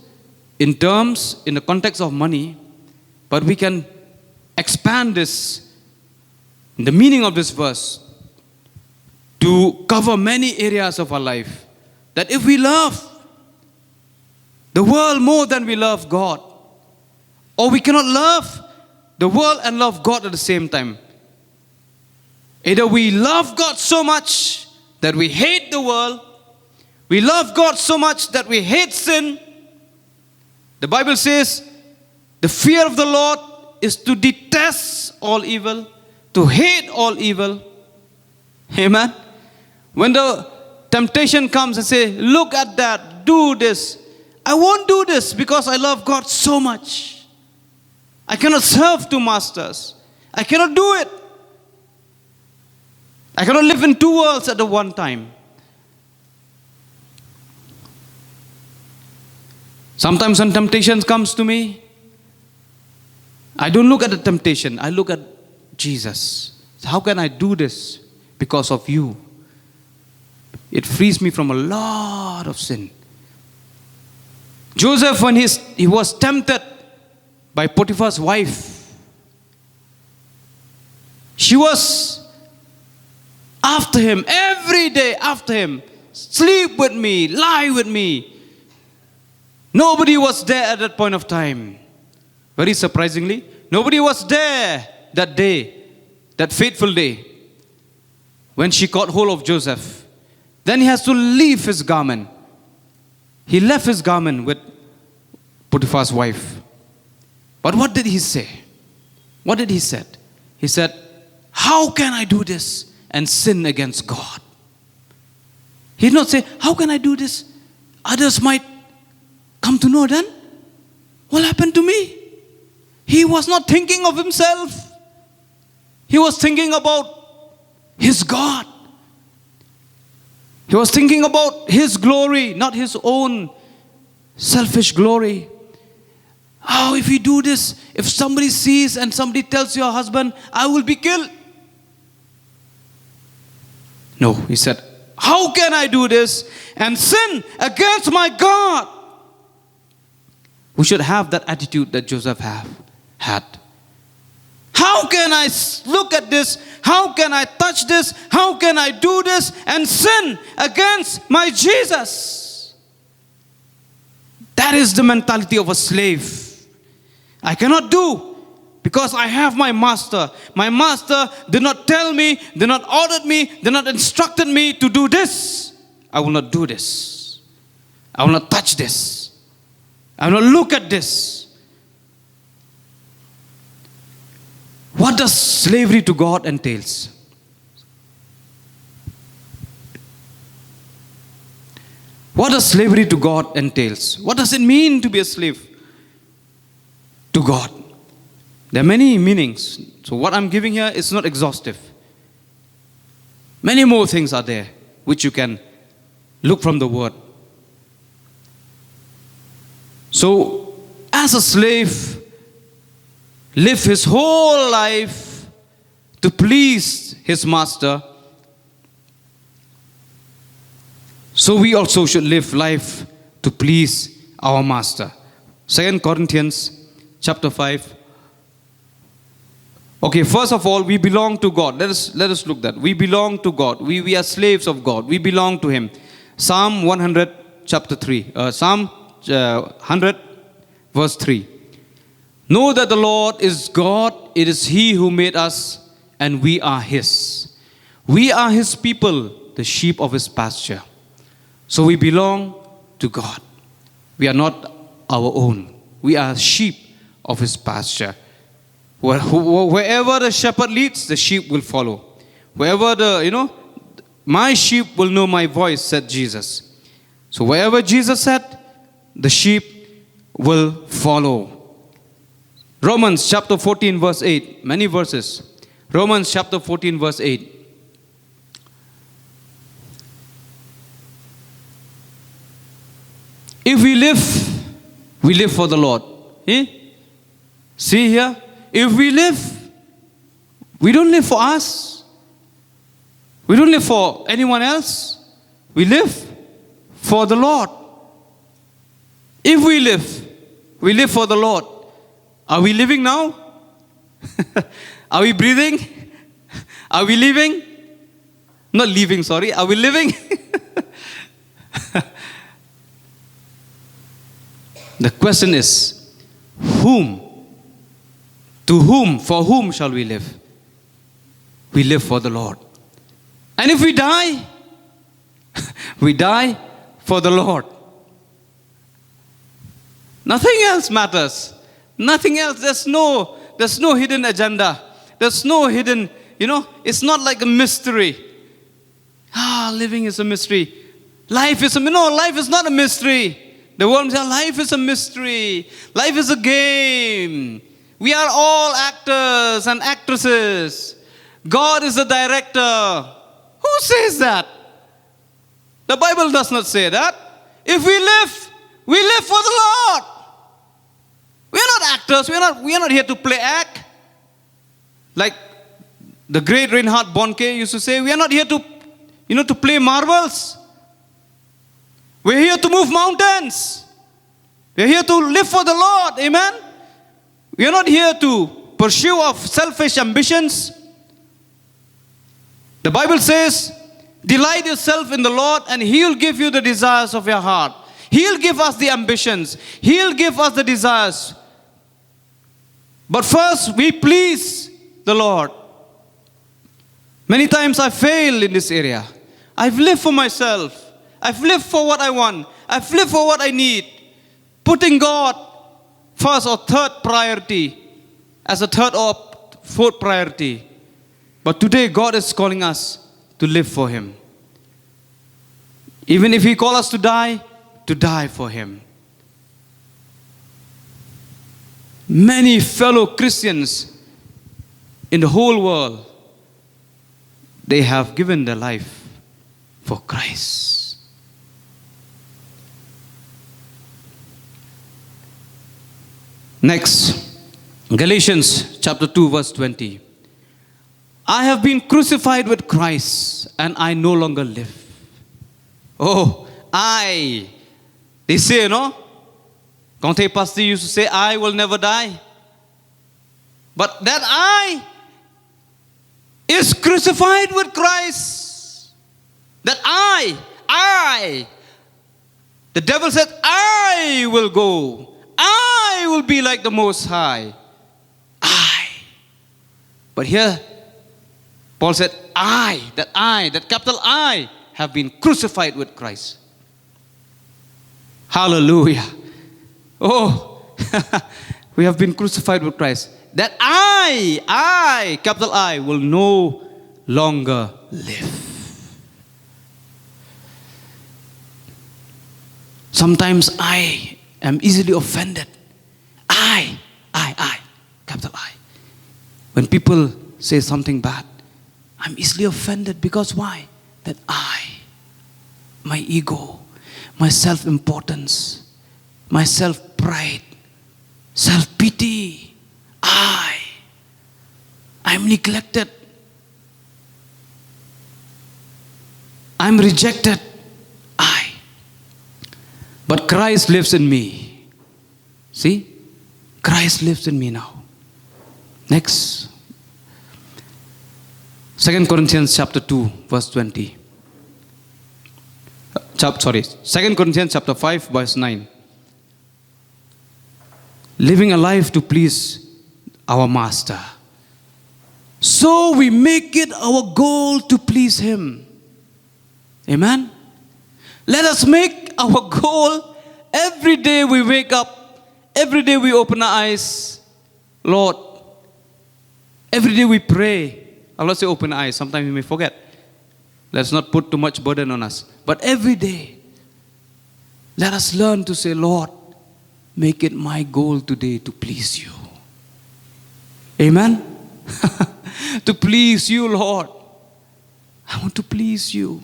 in the context of money, but we can expand this, the meaning of this verse, to cover many areas of our life. That if we love the world more than we love God, or we cannot love the world and love God at the same time. Either we love God so much that we hate the world, we love God so much that we hate sin. The Bible says the fear of the Lord is to detest all evil, to hate all evil. Amen. When the temptation comes and say, look at that, do this, I won't do this because I love God so much. I cannot serve two masters. I cannot do it. I cannot live in two worlds at the one time. Sometimes when temptation comes to me, I don't look at the temptation. I look at Jesus. How can I do this? Because of you. It frees me from a lot of sin. Joseph, when he was tempted by Potiphar's wife, she was after him, every day after him. Sleep with me, lie with me. Nobody was there at that point of time. very surprisingly, nobody was there that day, that fateful day, when she caught hold of Joseph. Then he has to leave his garment. He left his garment with Potiphar's wife. But what did he say? What did he say? He said, how can I do this and sin against God? He did not say, how can I do this? Others might come to know then. What happened to me? He was not thinking of himself. He was thinking about his God. He was thinking about his glory, not his own selfish glory. How if we do this, if somebody sees and somebody tells your husband, I will be killed. No, he said, how can I do this and sin against my God? We should have that attitude that Joseph had. How can I look at this? How can I touch this? How can I do this and sin against my Jesus? That is the mentality of a slave. I cannot do because I have my master. My master did not tell me, did not order me, did not instructed me to do this. I will not do this. I will not touch this. I will not look at this. What does slavery to God entails? What does slavery to God entails? What does it mean to be a slave to God? There are many meanings. So what I'm giving here is not exhaustive. Many more things are there which you can look from the word. So as a slave, live his whole life to please his master. So we also should live life to please our master. 2 Corinthians chapter 5. Okay, first of all, we belong to God. Let us look at that. We belong to God. We are slaves of God. We belong to him. Psalm 100 chapter 3. Psalm 100 verse 3. Know that the Lord is God. It is he who made us and we are his. We are his people, the sheep of his pasture. So we belong to God. We are not our own. We are sheep of his pasture. Wherever the shepherd leads, the sheep will follow. Wherever my sheep will know my voice, said Jesus. So wherever Jesus said, the sheep will follow. Romans chapter 14 verse 8. Many verses. Romans chapter 14 verse 8. If we live for the Lord. See here? If we live, we don't live for us. We don't live for anyone else. We live for the Lord. If we live for the Lord. Are we living now? Are we breathing? Are we living? Not living, sorry. Are we living? The question is, whom? To whom? For whom shall we live? We live for the Lord. And if we die, we die for the Lord. Nothing else matters. Nothing else. There's no hidden agenda. There's no hidden, it's not like a mystery. Living is a mystery. Life is not a mystery. The world says life is a mystery. Life is a game. We are all actors and actresses. God is the director. Who says that? The Bible does not say that. If we live for the Lord. We are not actors. We are not here to play act. Like the great Reinhard Bonnke used to say, we are not here to play marbles. We're here to move mountains. We're here to live for the Lord. Amen. We are not here to pursue of selfish ambitions. The Bible says, delight yourself in the Lord and he'll give you the desires of your heart. He'll give us the ambitions. He'll give us the desires. But first, we please the Lord. Many times I fail in this area. I've lived for myself. I've lived for what I want. I've lived for what I need. Putting God first or third priority, as a third or fourth priority. But today God is calling us to live for Him. Even if He calls us to die for Him. Many fellow Christians in the whole world, they have given their life for Christ. Next, Galatians chapter 2 verse 20. I have been crucified with Christ and I no longer live. Oh, they say, you know, Conte Pastor used to say, I will never die. But that I is crucified with Christ. That the devil said, I will go. I will be like the Most High. But here, Paul said, that capital I, have been crucified with Christ. Hallelujah. Oh, we have been crucified with Christ. That I, capital I, will no longer live. Sometimes I am easily offended. I, capital I. When people say something bad, I'm easily offended because why? That my ego, my self-importance, my self-pride, self-pity, I'm neglected, I'm rejected, But Christ lives in me. See? Christ lives in me now. Next. 2 Corinthians chapter 2 verse 20. 2 Corinthians chapter 5 verse 9. Living a life to please our Master. So we make it our goal to please Him. Amen? Let us make our goal every day we wake up, every day we open our eyes. Lord, every day we pray. I'll not say open eyes, sometimes we may forget. Let's not put too much burden on us. But every day, let us learn to say, Lord, make it my goal today to please you. Amen? To please you, Lord. I want to please you.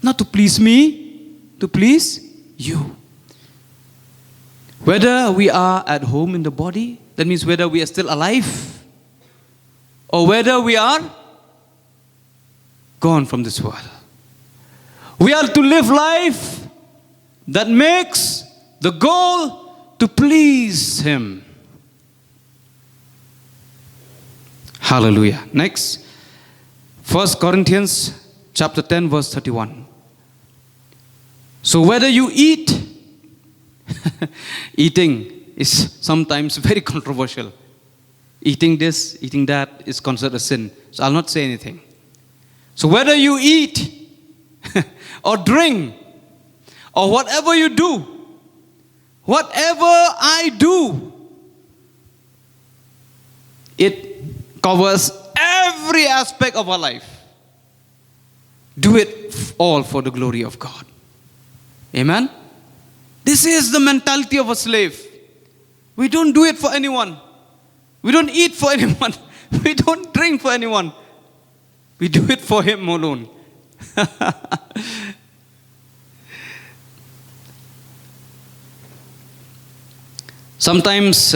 Not to please me, to please you. Whether we are at home in the body, that means whether we are still alive, or whether we are gone from this world. We are to live life that makes the goal to please Him. Hallelujah. Next, 1 Corinthians chapter 10 verse 31. So whether you eat, eating is sometimes very controversial. Eating this, eating that is considered a sin. So I'll not say anything. So whether you eat or drink or whatever you do, whatever I do, it covers every aspect of our life. Do it all for the glory of God. Amen? This is the mentality of a slave. We don't do it for anyone. We don't eat for anyone. We don't drink for anyone. We do it for Him alone. Sometimes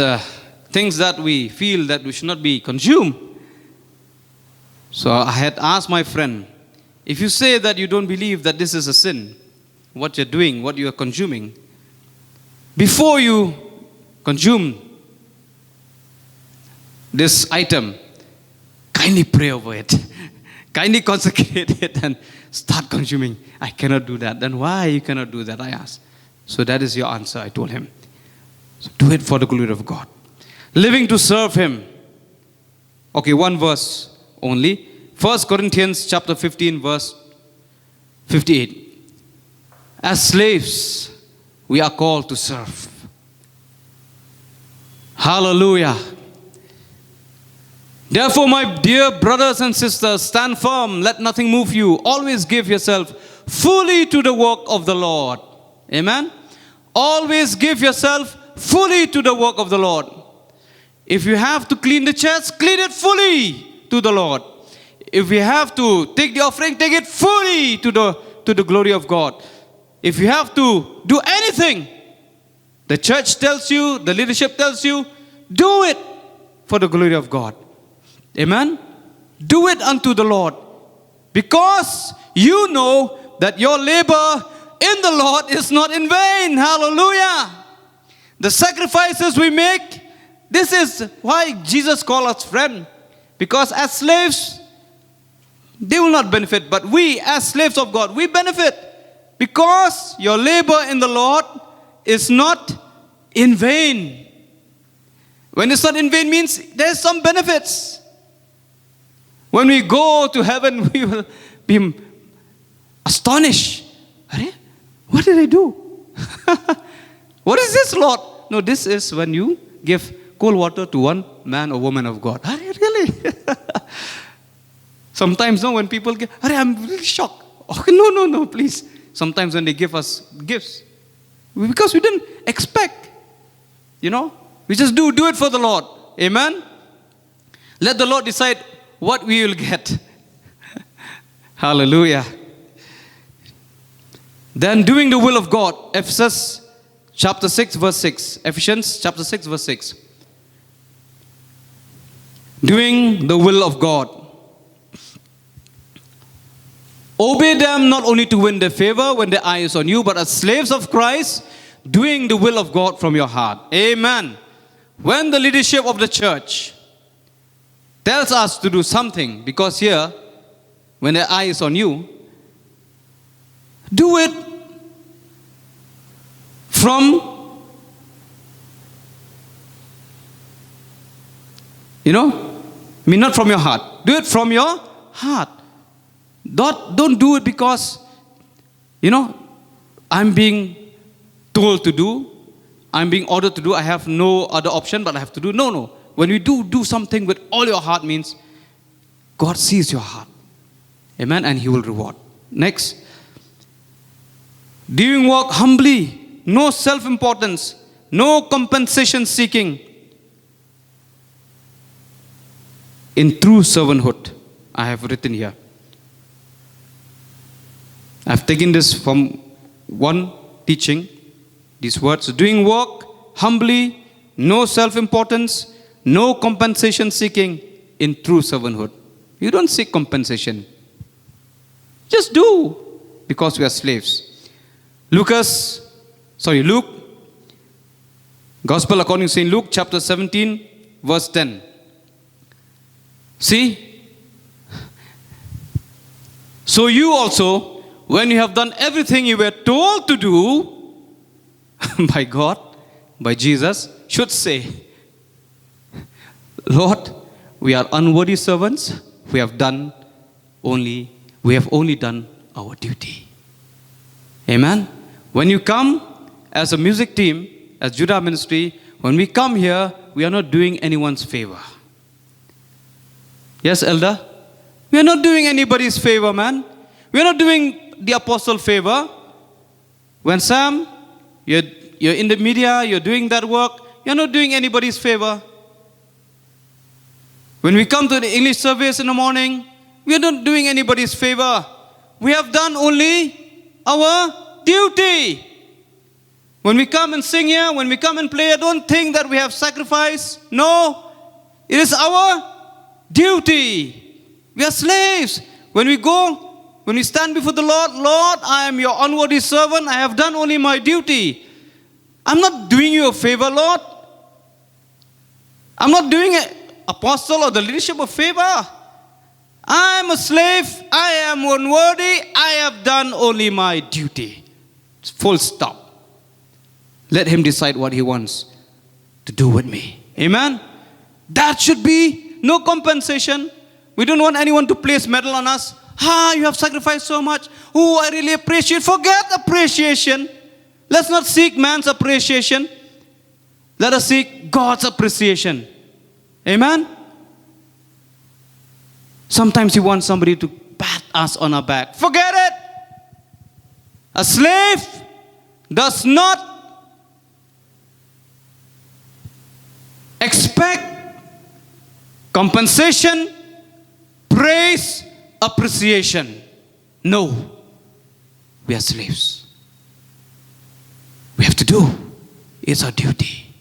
things that we feel that we should not be consumed. So I had asked my friend, if you say that you don't believe that this is a sin, what you're doing, what you are consuming, before you consume this item, kindly pray over it. Kindly consecrate it and start consuming. I cannot do that. Then why you cannot do that, I asked. So that is your answer, I told him. So do it for the glory of God. living to serve Him. Okay, one verse only. 1 Corinthians chapter 15, verse 58. As slaves, we are called to serve. Hallelujah. Therefore, my dear brothers and sisters, stand firm, let nothing move you. Always give yourself fully to the work of the Lord. Amen. Always give yourself fully to the work of the Lord. If you have to clean the church, clean it fully to the Lord. If you have to take the offering, take it fully to the glory of God. If you have to do anything, the church tells you, the leadership tells you, do it for the glory of God. Amen? Do it unto the Lord. Because you know that your labor in the Lord is not in vain. Hallelujah. The sacrifices we make, this is why Jesus called us friend. Because as slaves, they will not benefit. But we, as slaves of God, we benefit. Because your labor in the Lord is not in vain. When it's not in vain means there's some benefits. When we go to heaven, we will be astonished. What did I do? What is this, Lord? No, this is when you give cold water to one man or woman of God. Really? Sometimes, no, when people give, I'm really shocked. Oh, no, please. Sometimes when they give us gifts, because we didn't expect, we just do it for the Lord. Amen? Let the Lord decide what we will get. Hallelujah. Then doing the will of God. Ephesians chapter 6 verse 6. Ephesians chapter 6 verse 6. Doing the will of God. Obey them not only to win their favor when their eye is on you, but as slaves of Christ, doing the will of God from your heart. Amen. When the leadership of the church tells us to do something, because here, when their eye is on you, do it from, not from your heart. Do it from your heart. Don't do it because, I'm being told to do, I'm being ordered to do, I have no other option, but I have to do. No. When you do something with all your heart means God sees your heart. Amen. And He will reward. Next. Doing work humbly, no self-importance, no compensation seeking, in true servanthood. I have written here. I've taken this from one teaching, these words. Doing work humbly, no self-importance, no compensation seeking, in true servanthood. You don't seek compensation. Just do, because we are slaves. Luke, Gospel according to St. Luke, chapter 17, verse 10. See? So you also, when you have done everything you were told to do by God, by Jesus, should say, Lord, we are unworthy servants. We have only done our duty. Amen. When you come as a music team, as Judah ministry, when we come here, we are not doing anyone's favor. Yes, Elder? We are not doing anybody's favor, man. We are not doing the apostle favor. When Sam, you're in the media, you're doing that work, you're not doing anybody's favor. When we come to the English service in the morning, we are not doing anybody's favor. We have done only our duty. When we come and sing here, when we come and play, I don't think that we have sacrificed. No, it is our duty. We are slaves. When we stand before the Lord, Lord, I am your unworthy servant. I have done only my duty. I'm not doing you a favor, Lord. I'm not doing an apostle or the leadership a favor. I am a slave. I am unworthy. I have done only my duty. Full stop. Let Him decide what He wants to do with me. Amen. That should be no compensation. We don't want anyone to place medal on us. You have sacrificed so much. Oh, I really appreciate. Forget appreciation. Let's not seek man's appreciation. Let us seek God's appreciation. Amen. Sometimes you want somebody to pat us on our back. Forget it. A slave does not expect compensation, praise, appreciation. No. We are slaves. We have to do. It's our duty.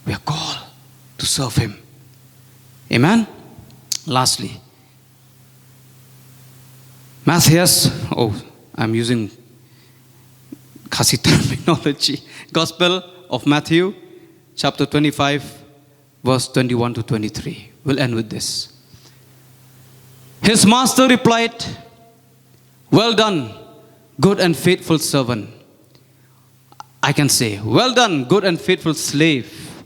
We are called to serve Him. Amen. Lastly, Matthias, I'm using Khasi terminology. Gospel of Matthew, chapter 25, verse 21 to 23. We'll end with this. His master replied, "Well done, good and faithful servant." I can say, "Well done, good and faithful slave.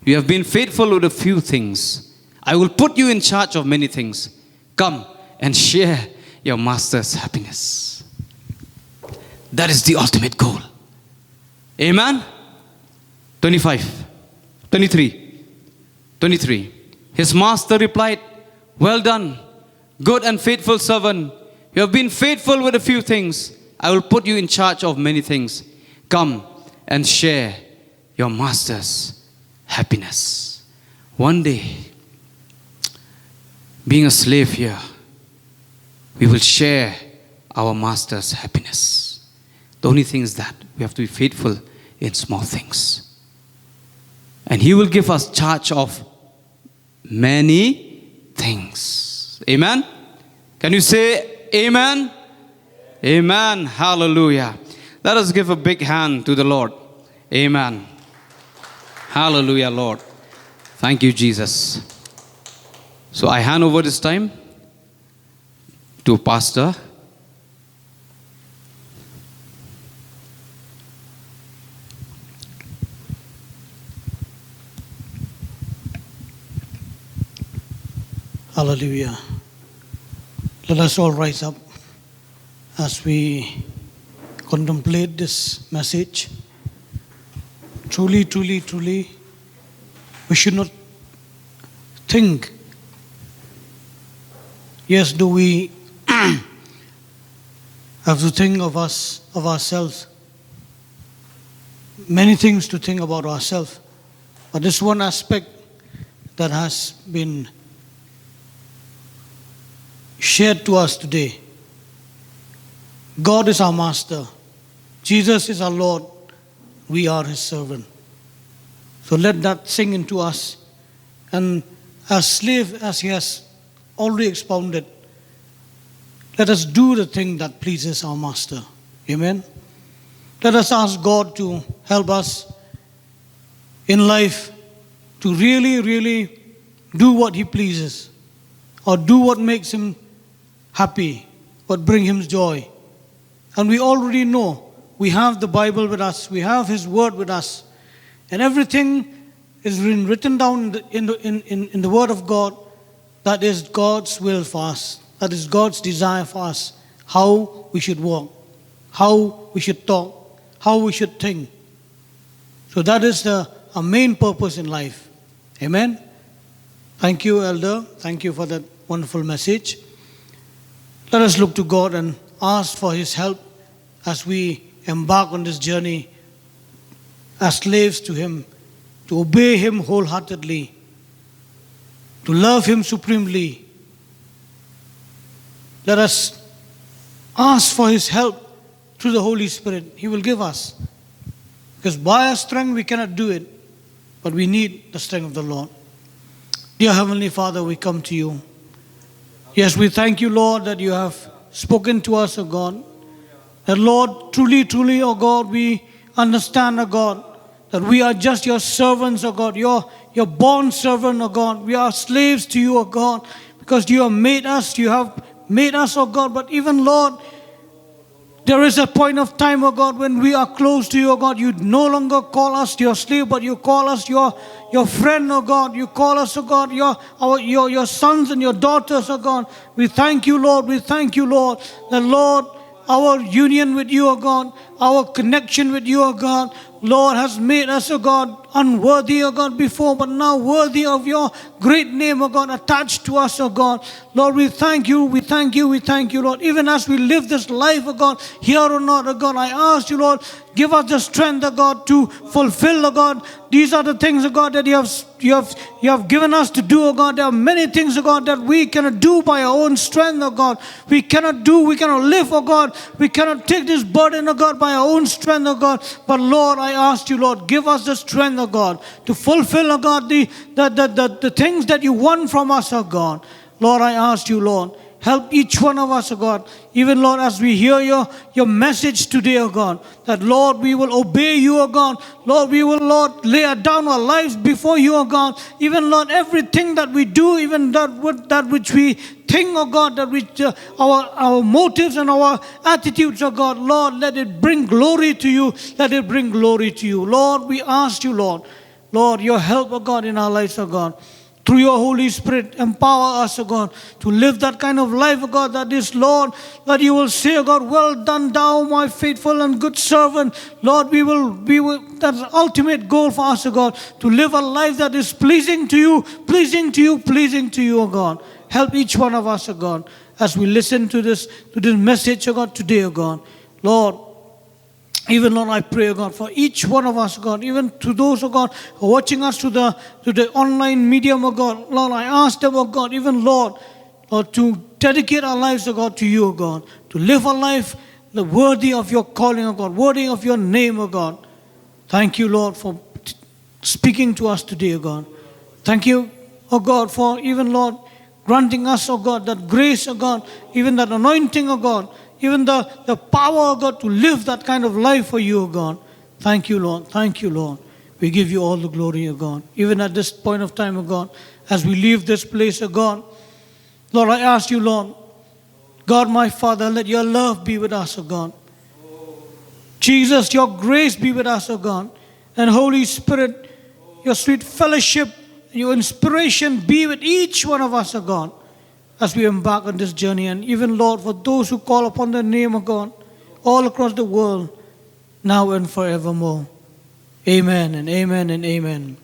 You have been faithful with a few things. I will put you in charge of many things. Come and share your master's happiness." That is the ultimate goal. Amen. 23. His master replied, "Well done, good and faithful servant. You have been faithful with a few things. I will put you in charge of many things. Come and share your master's happiness." One day, being a slave here, we will share our master's happiness. The only thing is that we have to be faithful in small things. And He will give us charge of many things. Amen? Can you say amen? Amen. Hallelujah. Let us give a big hand to the Lord. Amen. Hallelujah, Lord. Thank you, Jesus. So I hand over this time to Pastor. Hallelujah. Let us all rise up as we contemplate this message. Truly, truly, truly, we should not think, yes, do we have to think of ourselves. Many things to think about ourselves. But this one aspect that has been shared to us today. God is our master. Jesus is our Lord. We are His servant. So let that sink into us. And as slave, as He has already expounded, let us do the thing that pleases our master. Amen. Let us ask God to help us in life to really, really do what He pleases, or do what makes Him happy, what brings Him joy. And we already know we have the Bible with us, we have His Word with us, and everything is written down in the Word of God. That is God's will for us. That is God's desire for us. How we should walk, how we should talk, how we should think. So that is our main purpose in life. Amen. Thank you, Elder. Thank you for that wonderful message. Let us look to God and ask for His help as we embark on this journey as slaves to Him, to obey Him wholeheartedly, to love Him supremely. Let us ask for His help through the Holy Spirit. He will give us. Because by our strength we cannot do it, but we need the strength of the Lord. Dear Heavenly Father, we come to You. Yes, we thank You, Lord, that You have spoken to us, O God. That, Lord, truly, truly, O God, we understand, O God, that we are just Your servants, O God. Your bondservant, O God. We are slaves to You, O God, because You have made us. You have made us, O God. But even, Lord, There is a point of time, oh God, when we are close to you, oh God. You no longer call us your slave, but you call us your friend, oh God. You call us, oh God, your sons and your daughters, oh God. We thank you, Lord. We thank you, Lord. The Lord, our union with you, oh God, our connection with you, oh God, Lord, has made us, oh God, unworthy, oh God, before, but now worthy of your great name, oh God, attached to us, oh God. Lord, we thank you, we thank you, we thank you, Lord. Even as we live this life, oh God, here or not, oh God, I ask you, Lord, give us the strength, oh God, to fulfill, oh God. These are the things, oh God, that you have given us to do, oh God. There are many things, oh God, that we cannot do by our own strength, oh God. We cannot live, oh God. We cannot take this burden, oh God, by our own strength, oh God. But Lord, I ask you, Lord, give us the strength, oh God, to fulfill, oh God, the things that you want from us, oh God. Lord, I ask you, Lord, help each one of us, oh God. Even, Lord, as we hear your message today, oh God, that, Lord, we will obey you, oh God. Lord, we will, Lord, lay down our lives before you, oh God. Even, Lord, everything that we do, even that which we think, oh God, that which our motives and our attitudes, oh God, Lord, let it bring glory to you. Let it bring glory to you. Lord, we ask you, Lord, your help, oh God, in our lives, oh God. Through your Holy Spirit, empower us, oh God, to live that kind of life, oh God, that is, Lord, that you will say, oh God, well done, thou my faithful and good servant. Lord, we will, that's the ultimate goal for us, oh God, to live a life that is pleasing to you, pleasing to you, pleasing to you, oh God. Help each one of us, oh God, as we listen to this message, oh God, today, oh God. Lord, even, Lord, I pray, oh God, for each one of us, oh God, even to those, oh God, who are watching us to the online medium, oh God. Lord, I ask them, oh God, even, Lord, to dedicate our lives, oh God, to you, oh God, to live a life worthy of your calling, oh God, worthy of your name, oh God. Thank you, Lord, for speaking to us today, oh God. Thank you, oh God, for even, Lord, granting us, oh God, that grace, oh God, even that anointing, oh God, even the power, oh God, to live that kind of life for you, oh God. Thank you, Lord. Thank you, Lord. We give you all the glory, oh God. Even at this point of time, oh God, as we leave this place, oh God, Lord, I ask you, Lord, God, my Father, let your love be with us, oh God. Jesus, your grace be with us, oh God. And Holy Spirit, your sweet fellowship, your inspiration be with each one of us, oh God, as we embark on this journey. And even, Lord, for those who call upon the name of God all across the world, now and forevermore. Amen and amen and amen.